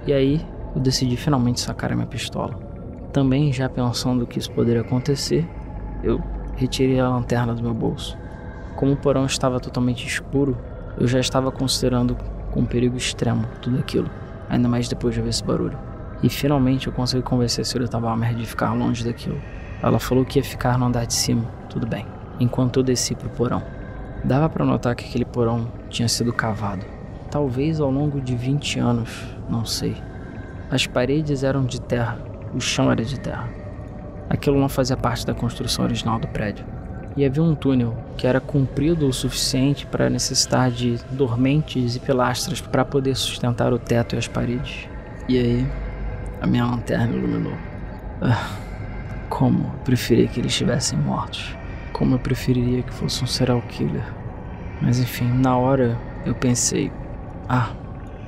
E aí, eu decidi finalmente sacar a minha pistola. Também, já pensando que isso poderia acontecer, eu retirei a lanterna do meu bolso. Como o porão estava totalmente escuro, eu já estava considerando com perigo extremo tudo aquilo, ainda mais depois de ver esse barulho. E finalmente eu consegui convencer a senhorita Balmer de ficar longe daquilo. Ela falou que ia ficar no andar de cima, tudo bem, enquanto eu desci pro porão. Dava para notar que aquele porão tinha sido cavado, talvez ao longo de 20 anos, não sei. As paredes eram de terra, o chão era de terra. Aquilo não fazia parte da construção original do prédio. E havia um túnel que era comprido o suficiente para necessitar de dormentes e pilastras para poder sustentar o teto e as paredes. E aí, a minha lanterna iluminou. Como eu preferia que eles estivessem mortos. Como eu preferiria que fosse um serial killer. Mas enfim, na hora eu pensei,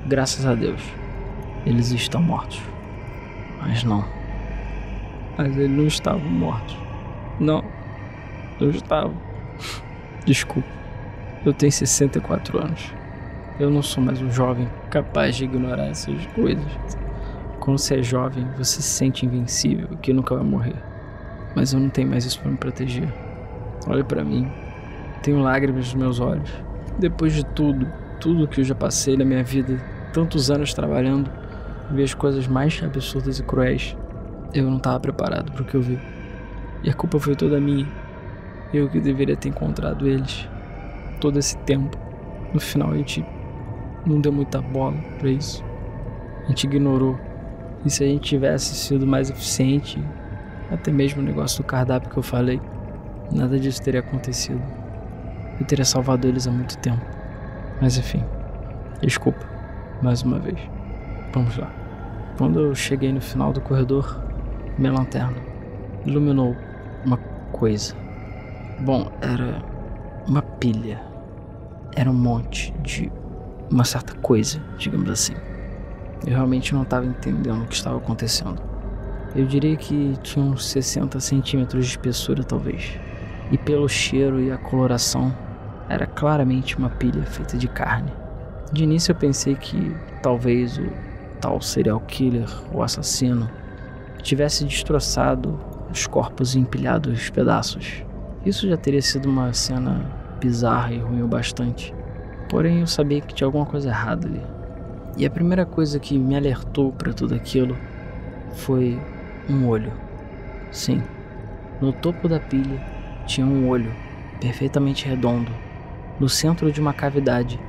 graças a Deus, eles estão mortos. Mas não. Mas eles não estavam mortos. Não estavam. Desculpa. Eu tenho 64 anos. Eu não sou mais um jovem capaz de ignorar essas coisas. Quando você é jovem, você se sente invencível, que nunca vai morrer. Mas eu não tenho mais isso para me proteger. Olha pra mim. Tenho lágrimas nos meus olhos. Depois de tudo que eu já passei na minha vida, tantos anos trabalhando, vi as coisas mais absurdas e cruéis. Eu não estava preparado para o que eu vi. E a culpa foi toda minha. Eu que deveria ter encontrado eles todo esse tempo. No final a gente não deu muita bola pra isso. A gente ignorou. E se a gente tivesse sido mais eficiente, até mesmo o negócio do cardápio que eu falei, nada disso teria acontecido. Eu teria salvado eles há muito tempo. Mas enfim, desculpa, mais uma vez. Vamos lá. Quando eu cheguei no final do corredor, minha lanterna iluminou uma coisa. Bom, era uma pilha. Era um monte de uma certa coisa, digamos assim. Eu realmente não estava entendendo o que estava acontecendo. Eu diria que tinha uns 60 centímetros de espessura, talvez. E pelo cheiro e a coloração, era claramente uma pilha feita de carne. De início eu pensei que talvez o tal serial killer, ou assassino, tivesse destroçado os corpos e empilhado os pedaços. Isso já teria sido uma cena bizarra e ruim o bastante. Porém, eu sabia que tinha alguma coisa errada ali. E a primeira coisa que me alertou para tudo aquilo foi um olho. Sim, no topo da pilha tinha um olho perfeitamente redondo, no centro de uma cavidade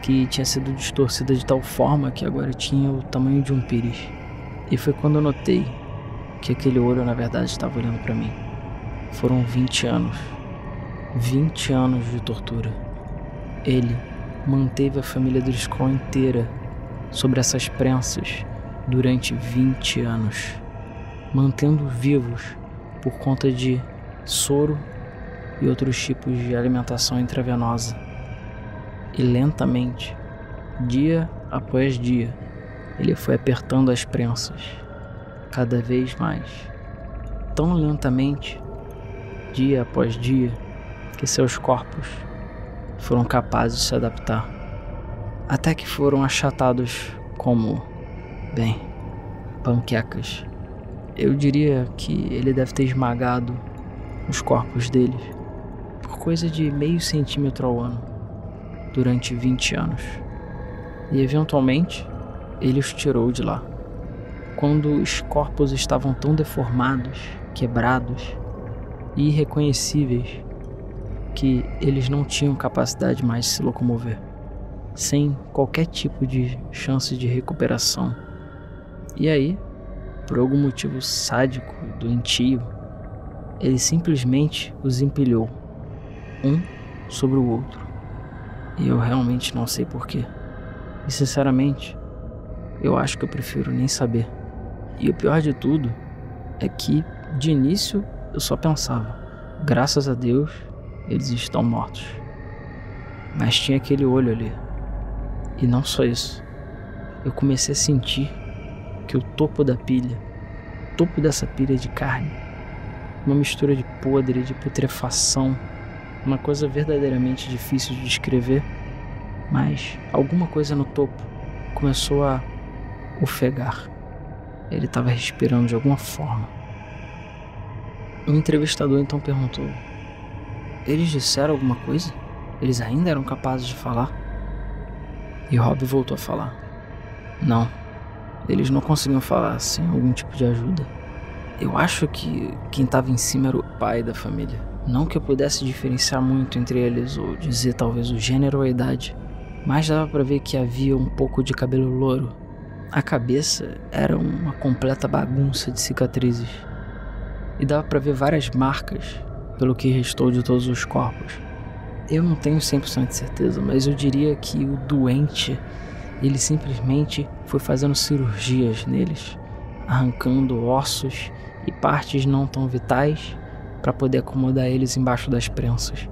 que tinha sido distorcida de tal forma que agora tinha o tamanho de um pires. E foi quando eu notei que aquele olho na verdade estava olhando para mim. Foram 20 anos. 20 anos de tortura. Ele manteve a família Driscoll inteira sobre essas prensas durante 20 anos, mantendo vivos por conta de soro e outros tipos de alimentação intravenosa. E lentamente, dia após dia, ele foi apertando as prensas, cada vez mais, tão lentamente, dia após dia, que seus corpos foram capazes de se adaptar, até que foram achatados como, bem, panquecas. Eu diria que ele deve ter esmagado os corpos deles por coisa de meio centímetro ao ano, durante 20 anos. E eventualmente, ele os tirou de lá, quando os corpos estavam tão deformados, quebrados e irreconhecíveis que eles não tinham capacidade mais de se locomover, sem qualquer tipo de chance de recuperação. E aí, por algum motivo sádico, doentio, ele simplesmente os empilhou, um sobre o outro. E eu realmente não sei porquê. E sinceramente, eu acho que eu prefiro nem saber. E o pior de tudo é que, de início, eu só pensava, graças a Deus, eles estão mortos. Mas tinha aquele olho ali. E não só isso. Eu comecei a sentir que o topo da pilha, o topo dessa pilha de carne, uma mistura de podre, de putrefação, uma coisa verdadeiramente difícil de descrever, mas alguma coisa no topo começou a ofegar. Ele estava respirando de alguma forma. Um entrevistador então perguntou: eles disseram alguma coisa? Eles ainda eram capazes de falar? E Rob voltou a falar: não, eles não conseguiam falar sem algum tipo de ajuda. Eu acho que quem estava em cima era o pai da família. Não que eu pudesse diferenciar muito entre eles, ou dizer talvez o gênero ou a idade, mas dava para ver que havia um pouco de cabelo louro. A cabeça era uma completa bagunça de cicatrizes, e dava para ver várias marcas pelo que restou de todos os corpos. Eu não tenho 100% de certeza, mas eu diria que o doente, ele simplesmente foi fazendo cirurgias neles, arrancando ossos e partes não tão vitais para poder acomodar eles embaixo das prensas.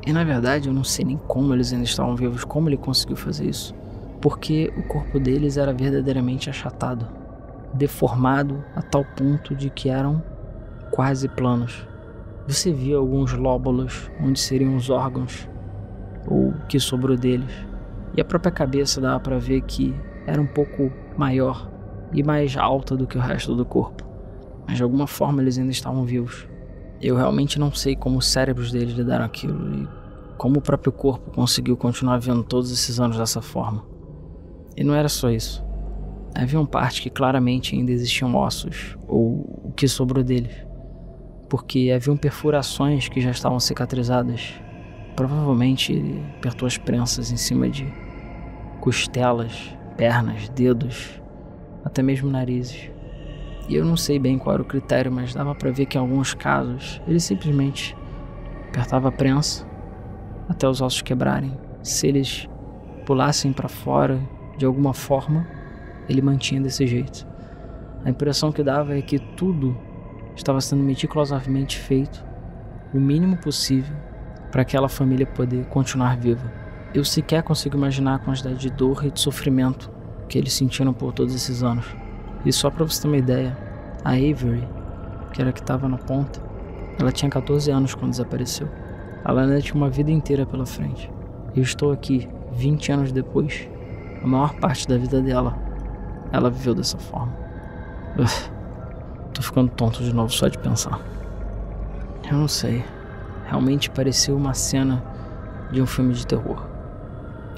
E na verdade eu não sei nem como eles ainda estavam vivos, como ele conseguiu fazer isso, porque o corpo deles era verdadeiramente achatado, deformado a tal ponto de que eram quase planos. Você via alguns lóbulos onde seriam os órgãos, ou o que sobrou deles, e a própria cabeça dava para ver que era um pouco maior e mais alta do que o resto do corpo, mas de alguma forma eles ainda estavam vivos. Eu realmente não sei como os cérebros deles lidaram aquilo e como o próprio corpo conseguiu continuar vendo todos esses anos dessa forma. E não era só isso. Havia uma parte que claramente ainda existiam ossos, ou o que sobrou deles, porque haviam perfurações que já estavam cicatrizadas. Provavelmente ele apertou as prensas em cima de costelas, pernas, dedos, até mesmo narizes. E eu não sei bem qual era o critério, mas dava pra ver que em alguns casos ele simplesmente apertava a prensa até os ossos quebrarem. Se eles pulassem pra fora de alguma forma, ele mantinha desse jeito. A impressão que dava é que tudo estava sendo meticulosamente feito, o mínimo possível, para aquela família poder continuar viva. Eu sequer consigo imaginar a quantidade de dor e de sofrimento que eles sentiram por todos esses anos. E só pra você ter uma ideia, a Avery, que era a que estava na ponta, ela tinha 14 anos quando desapareceu. Ela ainda tinha uma vida inteira pela frente. Eu estou aqui, 20 anos depois. A maior parte da vida dela, ela viveu dessa forma. Tô ficando tonto de novo só de pensar. Eu não sei. Realmente pareceu uma cena de um filme de terror.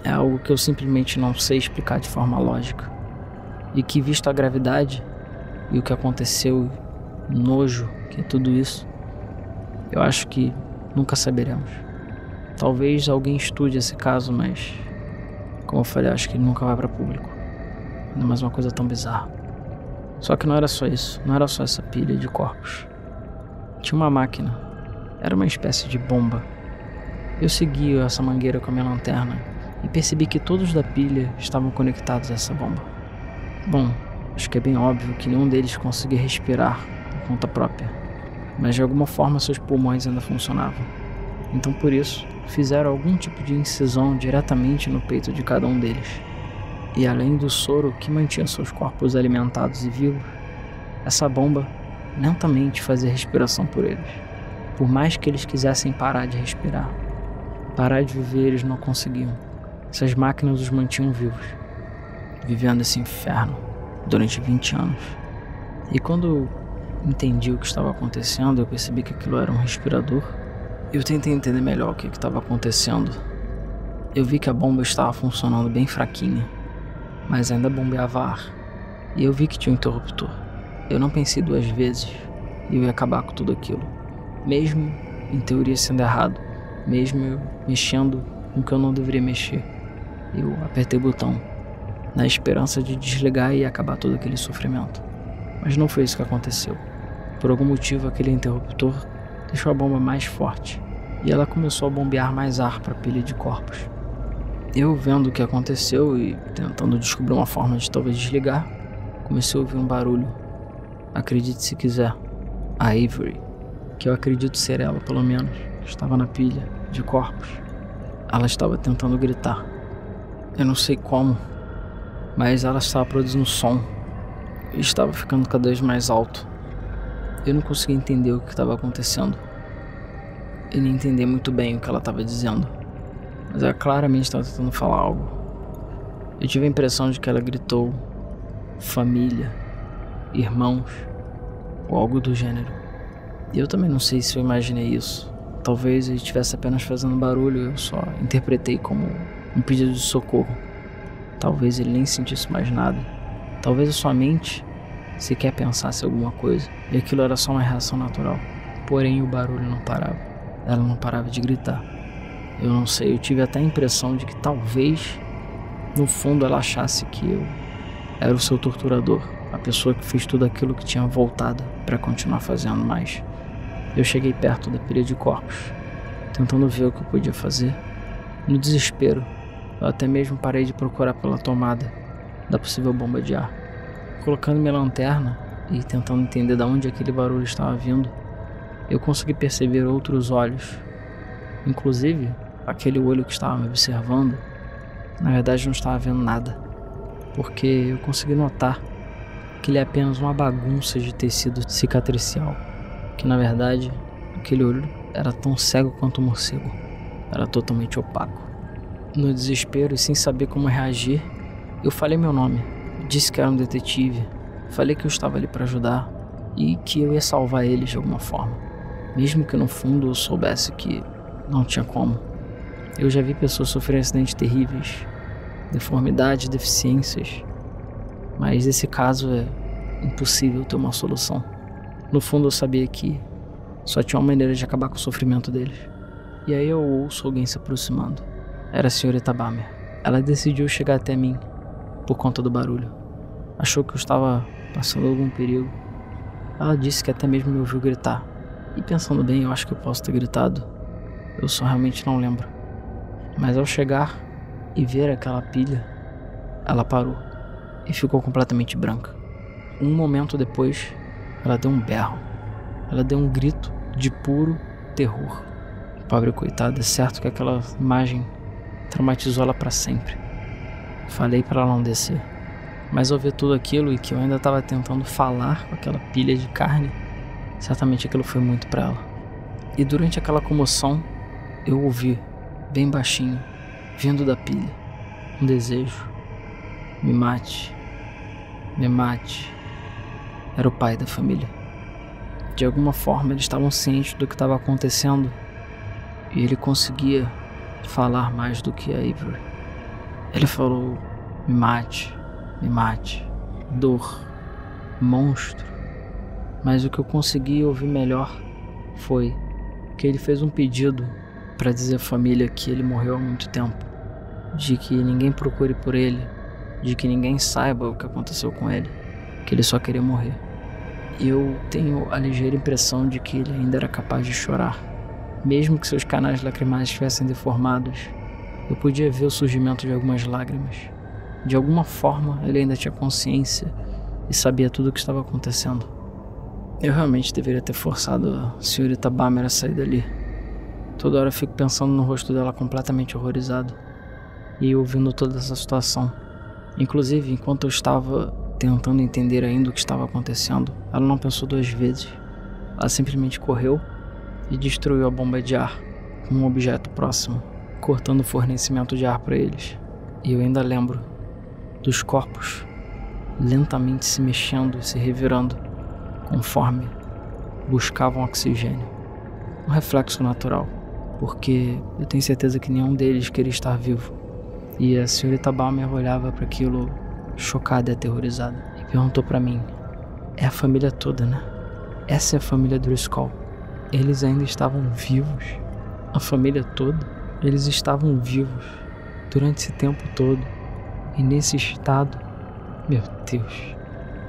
É algo que eu simplesmente não sei explicar de forma lógica. E que, visto a gravidade e o que aconteceu, o nojo que é tudo isso, eu acho que nunca saberemos. Talvez alguém estude esse caso, mas, como eu falei, acho que ele nunca vai para público. Ainda mais uma coisa tão bizarra. Só que não era só isso, não era só essa pilha de corpos. Tinha uma máquina, era uma espécie de bomba. Eu segui essa mangueira com a minha lanterna e percebi que todos da pilha estavam conectados a essa bomba. Bom, acho que é bem óbvio que nenhum deles conseguia respirar por conta própria, mas de alguma forma seus pulmões ainda funcionavam. Então por isso, fizeram algum tipo de incisão diretamente no peito de cada um deles. E além do soro que mantinha seus corpos alimentados e vivos, essa bomba lentamente fazia respiração por eles. Por mais que eles quisessem parar de respirar, parar de viver, eles não conseguiam. Essas máquinas os mantinham vivos, vivendo esse inferno durante 20 anos. E quando eu entendi o que estava acontecendo, eu percebi que aquilo era um respirador. Eu tentei entender melhor o que estava acontecendo. Eu vi que a bomba estava funcionando bem fraquinha, mas ainda bombeava ar. E eu vi que tinha um interruptor. Eu não pensei duas vezes e eu ia acabar com tudo aquilo. Mesmo, em teoria, sendo errado. Mesmo eu mexendo com o que eu não deveria mexer. Eu apertei o botão, na esperança de desligar e acabar todo aquele sofrimento. Mas não foi isso que aconteceu. Por algum motivo, aquele interruptor deixou a bomba mais forte e ela começou a bombear mais ar para a pilha de corpos. Eu, vendo o que aconteceu e tentando descobrir uma forma de talvez desligar, comecei a ouvir um barulho. Acredite se quiser, a Avery, que eu acredito ser ela pelo menos, estava na pilha de corpos. Ela estava tentando gritar. Eu não sei como, mas ela estava produzindo som e estava ficando cada vez mais alto. Eu não conseguia entender o que estava acontecendo e nem entender muito bem o que ela estava dizendo, mas ela claramente estava tentando falar algo. Eu tive a impressão de que ela gritou família, irmãos ou algo do gênero. E eu também não sei se eu imaginei isso. Talvez ele estivesse apenas fazendo barulho e eu só interpretei como um pedido de socorro. Talvez ele nem sentisse mais nada. Talvez a sua mente sequer pensasse alguma coisa e aquilo era só uma reação natural. Porém o barulho não parava. Ela não parava de gritar. Eu não sei, eu tive até a impressão de que talvez no fundo ela achasse que eu era o seu torturador, a pessoa que fez tudo aquilo que tinha voltado para continuar fazendo mais. Eu cheguei perto da pilha de corpos, tentando ver o que eu podia fazer. No desespero, eu até mesmo parei de procurar pela tomada da possível bomba de ar. Colocando minha lanterna e tentando entender de onde aquele barulho estava vindo, eu consegui perceber outros olhos. Inclusive, aquele olho que estava me observando, na verdade não estava vendo nada, porque eu consegui notar que ele é apenas uma bagunça de tecido cicatricial, que na verdade aquele olho era tão cego quanto um morcego, era totalmente opaco. No desespero e sem saber como reagir, eu falei meu nome, disse que era um detetive, falei que eu estava ali para ajudar e que eu ia salvar eles de alguma forma, mesmo que no fundo eu soubesse que não tinha como. Eu já vi pessoas sofrerem acidentes terríveis, deformidades, deficiências, mas nesse caso é impossível ter uma solução. No fundo eu sabia que só tinha uma maneira de acabar com o sofrimento deles. E aí eu ouço alguém se aproximando. Era a senhorita Bamer. Ela decidiu chegar até mim por conta do barulho. Achou que eu estava passando algum perigo. Ela disse que até mesmo me ouviu gritar. E pensando bem, eu acho que eu posso ter gritado. Eu só realmente não lembro. Mas ao chegar e ver aquela pilha, ela parou e ficou completamente branca. Um momento depois, ela deu um berro. Ela deu um grito de puro terror. Pobre coitada, é certo que aquela imagem traumatizou ela para sempre. Falei para ela não descer, mas ao ver tudo aquilo e que eu ainda estava tentando falar com aquela pilha de carne, certamente aquilo foi muito para ela. E durante aquela comoção, eu ouvi, bem baixinho, vindo da pilha, um desejo: me mate, me mate. Era o pai da família. De alguma forma eles estavam cientes do que estava acontecendo e ele conseguia falar mais do que a Avery. Ele falou: me mate, dor, monstro. Mas o que eu consegui ouvir melhor foi que ele fez um pedido para dizer à família que ele morreu há muito tempo, de que ninguém procure por ele, de que ninguém saiba o que aconteceu com ele, que ele só queria morrer. E eu tenho a ligeira impressão de que ele ainda era capaz de chorar. Mesmo que seus canais lacrimais estivessem deformados, eu podia ver o surgimento de algumas lágrimas. De alguma forma, ele ainda tinha consciência e sabia tudo o que estava acontecendo. Eu realmente deveria ter forçado a senhorita Bammer a sair dali. Toda hora eu fico pensando no rosto dela completamente horrorizado e ouvindo toda essa situação. Inclusive, enquanto eu estava tentando entender ainda o que estava acontecendo, ela não pensou 2 vezes. Ela simplesmente correu e destruiu a bomba de ar com um objeto próximo, cortando o fornecimento de ar para eles. E eu ainda lembro dos corpos lentamente se mexendo e se revirando conforme buscavam oxigênio. Um reflexo natural, porque eu tenho certeza que nenhum deles queria estar vivo. E a senhorita Bammer olhava para aquilo chocada e aterrorizada e perguntou para mim: é a família toda, né? Essa é a família Driscoll. Eles ainda estavam vivos? A família toda? Eles estavam vivos durante esse tempo todo e nesse estado? Meu Deus.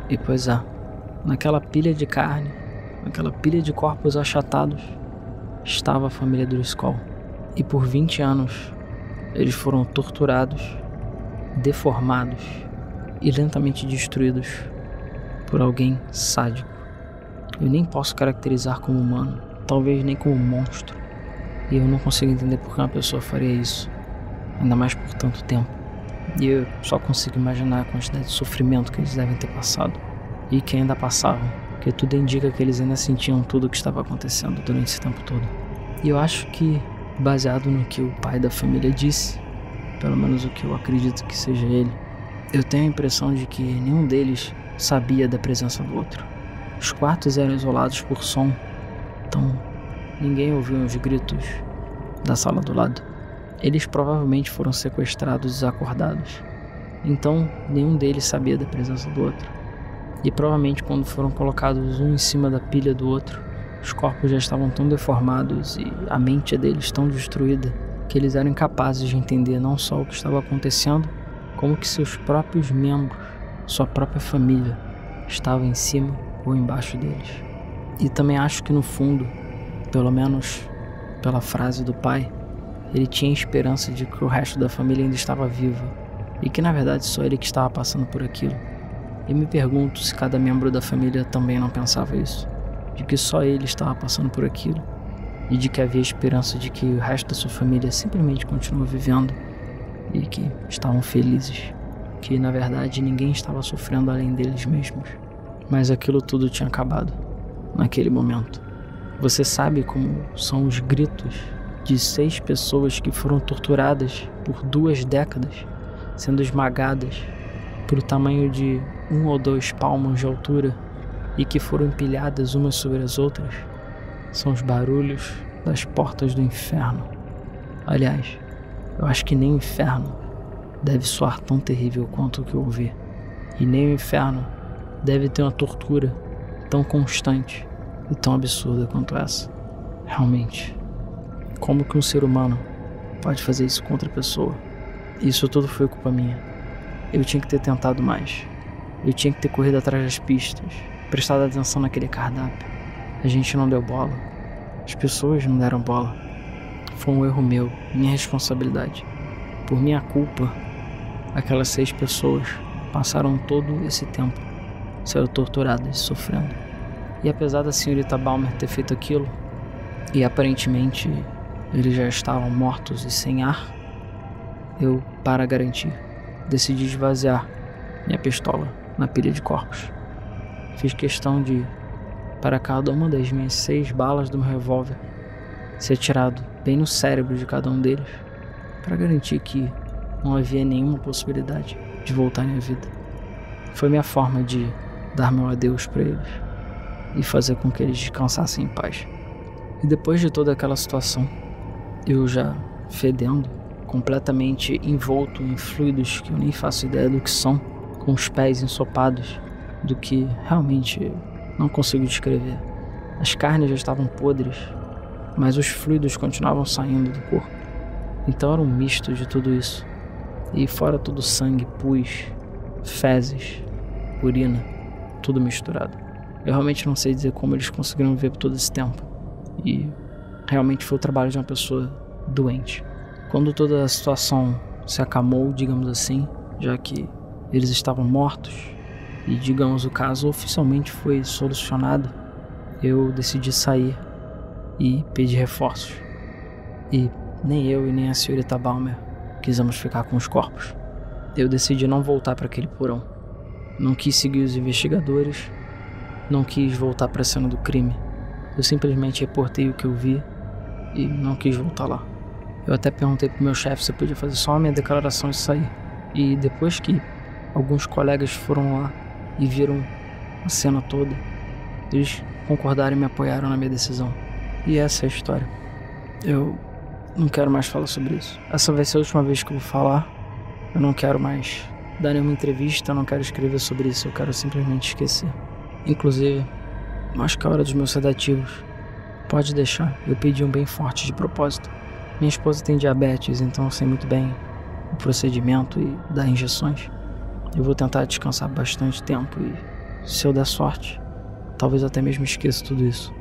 E pois é, naquela pilha de carne, naquela pilha de corpos achatados, estava a família Driscoll. E por 20 anos eles foram torturados, deformados e lentamente destruídos por alguém sádico. Eu nem posso caracterizar como humano, talvez nem como monstro. E eu não consigo entender por que uma pessoa faria isso, ainda mais por tanto tempo. E eu só consigo imaginar a quantidade de sofrimento que eles devem ter passado e que ainda passavam, porque tudo indica que eles ainda sentiam tudo o que estava acontecendo durante esse tempo todo. E eu acho que, baseado no que o pai da família disse, pelo menos o que eu acredito que seja ele, eu tenho a impressão de que nenhum deles sabia da presença do outro. Os quartos eram isolados por som, então ninguém ouvia os gritos da sala do lado. Eles provavelmente foram sequestrados e desacordados, então nenhum deles sabia da presença do outro. E provavelmente quando foram colocados um em cima da pilha do outro, os corpos já estavam tão deformados e a mente deles tão destruída que eles eram incapazes de entender não só o que estava acontecendo, como que seus próprios membros, sua própria família, estavam em cima ou embaixo deles. E também acho que no fundo, pelo menos pela frase do pai, ele tinha esperança de que o resto da família ainda estava viva e que na verdade só ele que estava passando por aquilo. E me pergunto se cada membro da família também não pensava isso, de que só ele estava passando por aquilo e de que havia esperança de que o resto da sua família simplesmente continua vivendo e que estavam felizes, que na verdade ninguém estava sofrendo além deles mesmos. Mas aquilo tudo tinha acabado naquele momento. Você sabe como são os gritos de 6 pessoas que foram torturadas por 2 décadas, sendo esmagadas por o tamanho de 1 ou 2 palmos de altura e que foram empilhadas umas sobre as outras? São os barulhos das portas do inferno. Aliás, eu acho que nem o inferno deve soar tão terrível quanto o que eu ouvi. E nem o inferno deve ter uma tortura tão constante e tão absurda quanto essa. Realmente, como que um ser humano pode fazer isso com outra pessoa? Isso tudo foi culpa minha. Eu tinha que ter tentado mais. Eu tinha que ter corrido atrás das pistas, prestado atenção naquele cardápio. A gente não deu bola. As pessoas não deram bola. Foi um erro meu, minha responsabilidade. Por minha culpa, aquelas 6 pessoas passaram todo esse tempo sendo torturadas e sofrendo. E apesar da senhorita Bammer ter feito aquilo, e aparentemente eles já estavam mortos e sem ar, eu, para garantir, decidi esvaziar minha pistola na pilha de corpos. Fiz questão de, para cada uma das minhas 6 balas do meu revólver, ser atirado bem no cérebro de cada um deles, para garantir que não havia nenhuma possibilidade de voltarem à vida. Foi minha forma de dar meu adeus para eles e fazer com que eles descansassem em paz. E depois de toda aquela situação, eu já fedendo, completamente envolto em fluidos que eu nem faço ideia do que são, com os pés ensopados, do que realmente não consigo descrever. As carnes já estavam podres, mas os fluidos continuavam saindo do corpo. Então era um misto de tudo isso. E fora tudo sangue, pus, fezes, urina, tudo misturado. Eu realmente não sei dizer como eles conseguiram ver por todo esse tempo. E realmente foi o trabalho de uma pessoa doente. Quando toda a situação se acalmou, digamos assim, já que eles estavam mortos e, digamos, o caso oficialmente foi solucionado, eu decidi sair e pedir reforços. E nem eu e nem a senhorita Balmer quisemos ficar com os corpos. Eu decidi não voltar para aquele porão. Não quis seguir os investigadores, não quis voltar para a cena do crime. Eu simplesmente reportei o que eu vi e não quis voltar lá. Eu até perguntei pro meu chefe se eu podia fazer só a minha declaração e sair. E depois que alguns colegas foram lá e viram a cena toda, eles concordaram e me apoiaram na minha decisão. E essa é a história. Eu não quero mais falar sobre isso. Essa vai ser a última vez que eu vou falar. Eu não quero mais dar nenhuma entrevista, eu não quero escrever sobre isso, eu quero simplesmente esquecer. Inclusive, acho que é a hora dos meus sedativos. Pode deixar, eu pedi um bem forte de propósito. Minha esposa tem diabetes, então eu sei muito bem o procedimento e dar injeções. Eu vou tentar descansar bastante tempo e, se eu der sorte, talvez até mesmo esqueça tudo isso.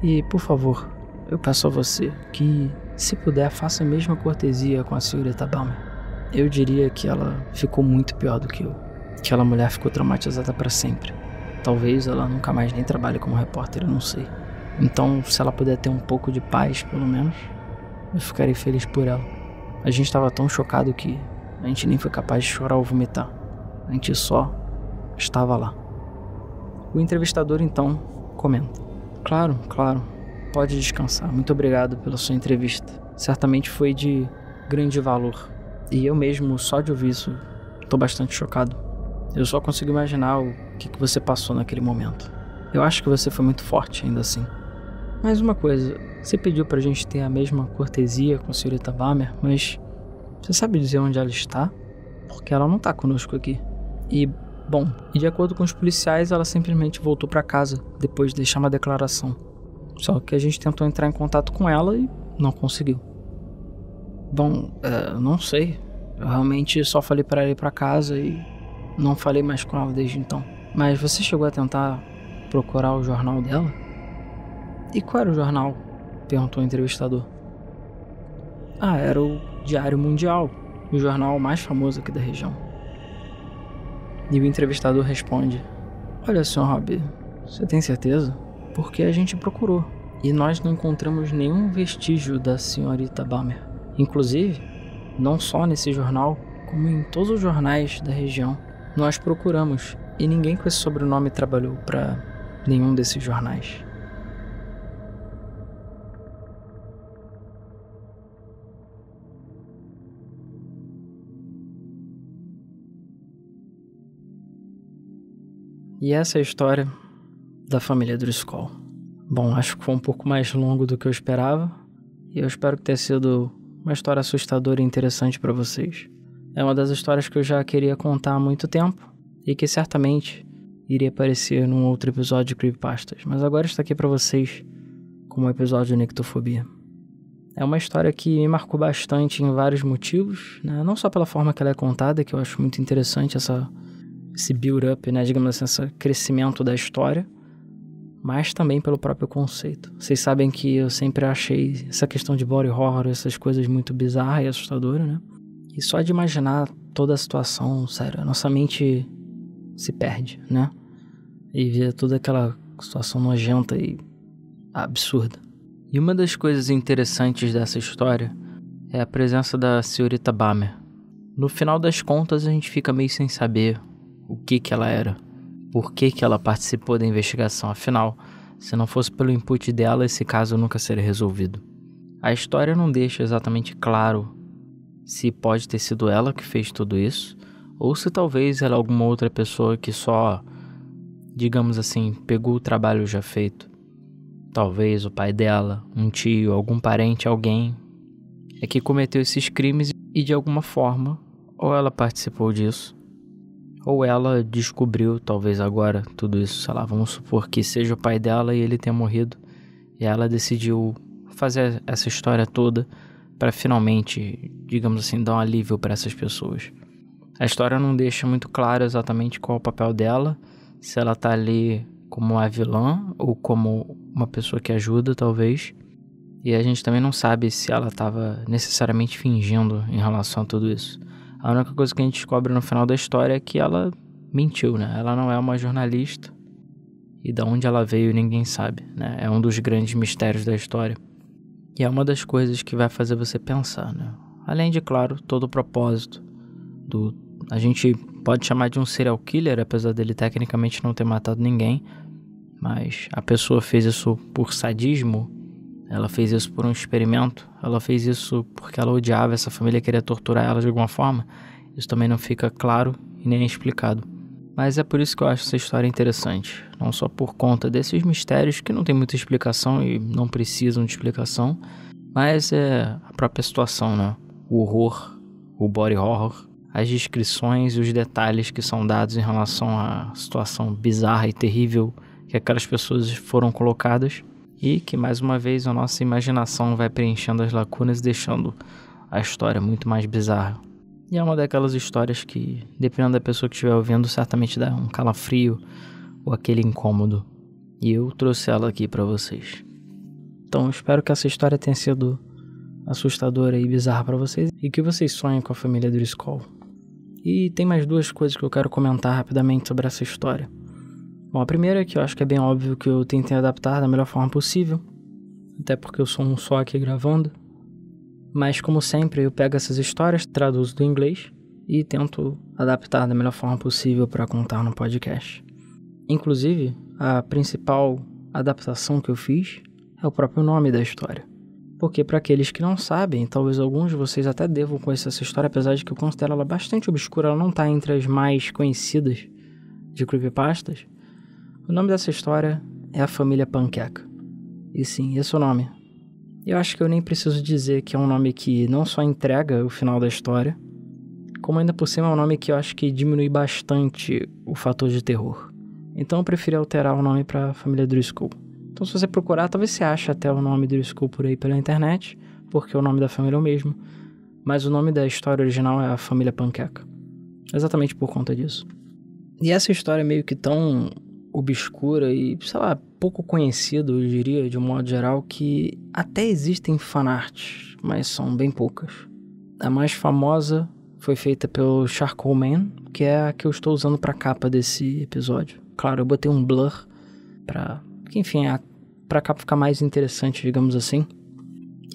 E, por favor, eu peço a você que, se puder, faça a mesma cortesia com a senhorita Balmer. Eu diria que ela ficou muito pior do que eu. Aquela mulher ficou traumatizada para sempre. Talvez ela nunca mais nem trabalhe como repórter, eu não sei. Então, se ela puder ter um pouco de paz, pelo menos, eu ficarei feliz por ela. A gente estava tão chocado que a gente nem foi capaz de chorar ou vomitar. A gente só estava lá. O entrevistador, então, comenta. Claro, pode descansar. Muito obrigado pela sua entrevista. Certamente foi de grande valor. E eu mesmo, só de ouvir isso, estou bastante chocado. Eu só consigo imaginar o que você passou naquele momento. Eu acho que você foi muito forte, ainda assim. Mais uma coisa, você pediu pra gente ter a mesma cortesia com a senhorita Balmer, mas você sabe dizer onde ela está? Porque ela não tá conosco aqui. E, bom, de acordo com os policiais, ela simplesmente voltou pra casa depois de deixar uma declaração. Só que a gente tentou entrar em contato com ela e não conseguiu. Bom, não sei. Eu realmente só falei pra ela ir pra casa e não falei mais com ela desde então. Mas você chegou a tentar procurar o jornal dela? E qual era o jornal? Perguntou o entrevistador. Era o Diário Mundial, o jornal mais famoso aqui da região. E o entrevistador responde: Olha, Sr. Robbie, você tem certeza? Porque a gente procurou e nós não encontramos nenhum vestígio da senhorita Balmer. Inclusive, não só nesse jornal, como em todos os jornais da região. Nós procuramos e ninguém com esse sobrenome trabalhou para nenhum desses jornais. E essa é a história da família Driscoll. Bom, acho que foi um pouco mais longo do que eu esperava. E eu espero que tenha sido uma história assustadora e interessante para vocês. É uma das histórias que eu já queria contar há muito tempo. E que certamente iria aparecer num outro episódio de Creepypastas. Mas agora está aqui para vocês como um episódio de Nictofobia. É uma história que me marcou bastante em vários motivos, né? Não só pela forma que ela é contada, que eu acho muito interessante, esse build-up, né, digamos assim, esse crescimento da história, mas também pelo próprio conceito. Vocês sabem que eu sempre achei essa questão de body horror, essas coisas muito bizarras e assustadoras, né? E só de imaginar toda a situação, sério, a nossa mente se perde, né? E vê toda aquela situação nojenta e absurda. E uma das coisas interessantes dessa história é a presença da senhorita Balmer. No final das contas, a gente fica meio sem saber o que ela era, por que ela participou da investigação. Afinal, se não fosse pelo input dela, esse caso nunca seria resolvido. A história não deixa exatamente claro se pode ter sido ela que fez tudo isso, ou se talvez ela é alguma outra pessoa que só, digamos assim, pegou o trabalho já feito. Talvez o pai dela, um tio, algum parente, alguém é que cometeu esses crimes e de alguma forma, ou ela participou disso, ou ela descobriu, talvez agora, tudo isso, sei lá, vamos supor que seja o pai dela e ele tenha morrido, e ela decidiu fazer essa história toda para finalmente, digamos assim, dar um alívio para essas pessoas. A história não deixa muito claro exatamente qual é o papel dela, se ela tá ali como uma vilã ou como uma pessoa que ajuda, talvez. E a gente também não sabe se ela estava necessariamente fingindo em relação a tudo isso. A única coisa que a gente descobre no final da história é que ela mentiu, né? Ela não é uma jornalista. E de onde ela veio ninguém sabe, né? É um dos grandes mistérios da história. E é uma das coisas que vai fazer você pensar, né? Além de, claro, todo o propósito do... A gente pode chamar de um serial killer, apesar dele tecnicamente não ter matado ninguém. Mas a pessoa fez isso por sadismo. Ela fez isso por um experimento. Ela fez isso porque ela odiava essa família e queria torturar ela de alguma forma. Isso também não fica claro e nem explicado. Mas é por isso que eu acho essa história interessante. Não só por conta desses mistérios que não tem muita explicação e não precisam de explicação, mas é a própria situação, né? O horror, o body horror, as descrições e os detalhes que são dados em relação à situação bizarra e terrível que aquelas pessoas foram colocadas. E que, mais uma vez, a nossa imaginação vai preenchendo as lacunas e deixando a história muito mais bizarra. E é uma daquelas histórias que, dependendo da pessoa que estiver ouvindo, certamente dá um calafrio ou aquele incômodo. E eu trouxe ela aqui pra vocês. Então, espero que essa história tenha sido assustadora e bizarra pra vocês e que vocês sonhem com a família Driscoll. E tem mais duas coisas que eu quero comentar rapidamente sobre essa história. Bom, a primeira é que eu acho que é bem óbvio que eu tentei adaptar da melhor forma possível, até porque eu sou um só aqui gravando. Mas, como sempre, eu pego essas histórias, traduzo do inglês e tento adaptar da melhor forma possível para contar no podcast. Inclusive, a principal adaptação que eu fiz é o próprio nome da história. Porque, para aqueles que não sabem, talvez alguns de vocês até devam conhecer essa história, apesar de que eu considero ela bastante obscura, ela não está entre as mais conhecidas de creepypastas. O nome dessa história é A Família Panqueca. E sim, esse é o nome. Eu acho que eu nem preciso dizer que é um nome que não só entrega o final da história, como ainda por cima é um nome que eu acho que diminui bastante o fator de terror. Então eu preferi alterar o nome para Família Driscoll. Então se você procurar, talvez você ache até o nome Driscoll por aí pela internet, porque o nome da família é o mesmo, mas o nome da história original é A Família Panqueca. Exatamente por conta disso. E essa história é meio que tão obscura e, sei lá, pouco conhecida, eu diria, de um modo geral, que até existem fanarts, mas são bem poucas. A mais famosa foi feita pelo Charcoal Man, que é a que eu estou usando para capa desse episódio. Claro, eu botei um blur para, enfim, para a capa ficar mais interessante, digamos assim,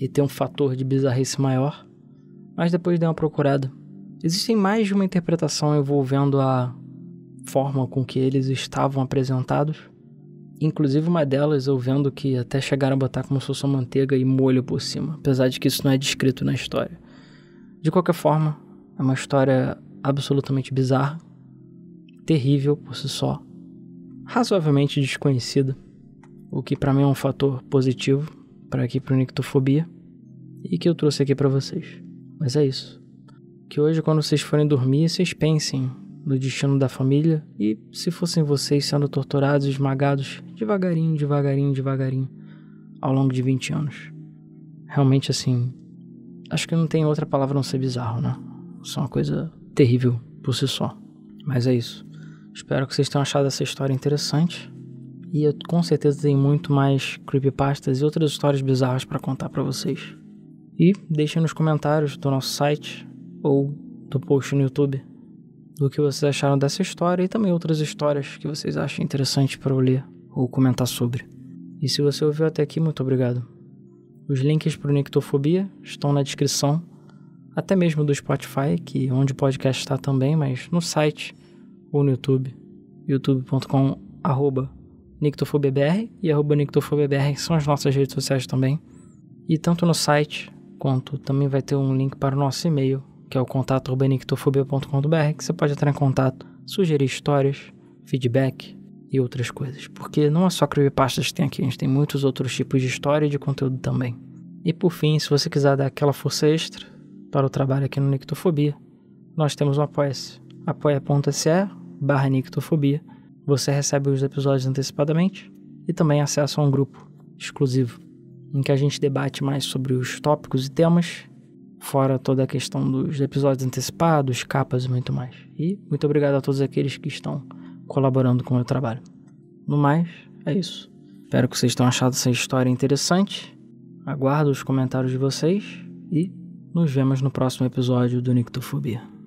e ter um fator de bizarrice maior, mas depois dei uma procurada. Existem mais de uma interpretação envolvendo a forma com que eles estavam apresentados. Inclusive uma delas eu vendo que até chegaram a botar como se fosse uma manteiga e molho por cima, apesar de que isso não é descrito na história. De qualquer forma, é uma história absolutamente bizarra, terrível por si só, razoavelmente desconhecida, o que pra mim é um fator positivo para aqui pro Nictofobia e que eu trouxe aqui pra vocês. Mas é isso. Que hoje, quando vocês forem dormir, vocês pensem no destino da família e se fossem vocês sendo torturados e esmagados devagarinho, devagarinho, devagarinho ao longo de 20 anos. Realmente, assim, acho que não tem outra palavra não ser bizarro, né? Isso é uma coisa terrível por si só. Mas é isso. Espero que vocês tenham achado essa história interessante e eu com certeza tenho muito mais creepypastas e outras histórias bizarras para contar para vocês. E deixem nos comentários do nosso site ou do post no YouTube do que vocês acharam dessa história e também outras histórias que vocês acham interessantes para eu ler ou comentar sobre. E se você ouviu até aqui, muito obrigado. Os links para o Nictofobia estão na descrição, até mesmo do Spotify, que é onde o podcast está também, mas no site ou no YouTube, youtube.com/nictofobiabr e @nictofobiabr, que são as nossas redes sociais também. E tanto no site, quanto também vai ter um link para o nosso e-mail, que é o contato@nictofobia.com.br, que você pode entrar em contato, sugerir histórias, feedback e outras coisas. Porque não é só creepypastas que tem aqui, a gente tem muitos outros tipos de história e de conteúdo também. E por fim, se você quiser dar aquela força extra para o trabalho aqui no Nictofobia, nós temos um Apoia-se, apoia.se/Nictofobia. Você recebe os episódios antecipadamente e também acesso a um grupo exclusivo, em que a gente debate mais sobre os tópicos e temas, fora toda a questão dos episódios antecipados, capas e muito mais. E muito obrigado a todos aqueles que estão colaborando com o meu trabalho. No mais, é isso. Espero que vocês tenham achado essa história interessante. Aguardo os comentários de vocês e nos vemos no próximo episódio do Nictofobia.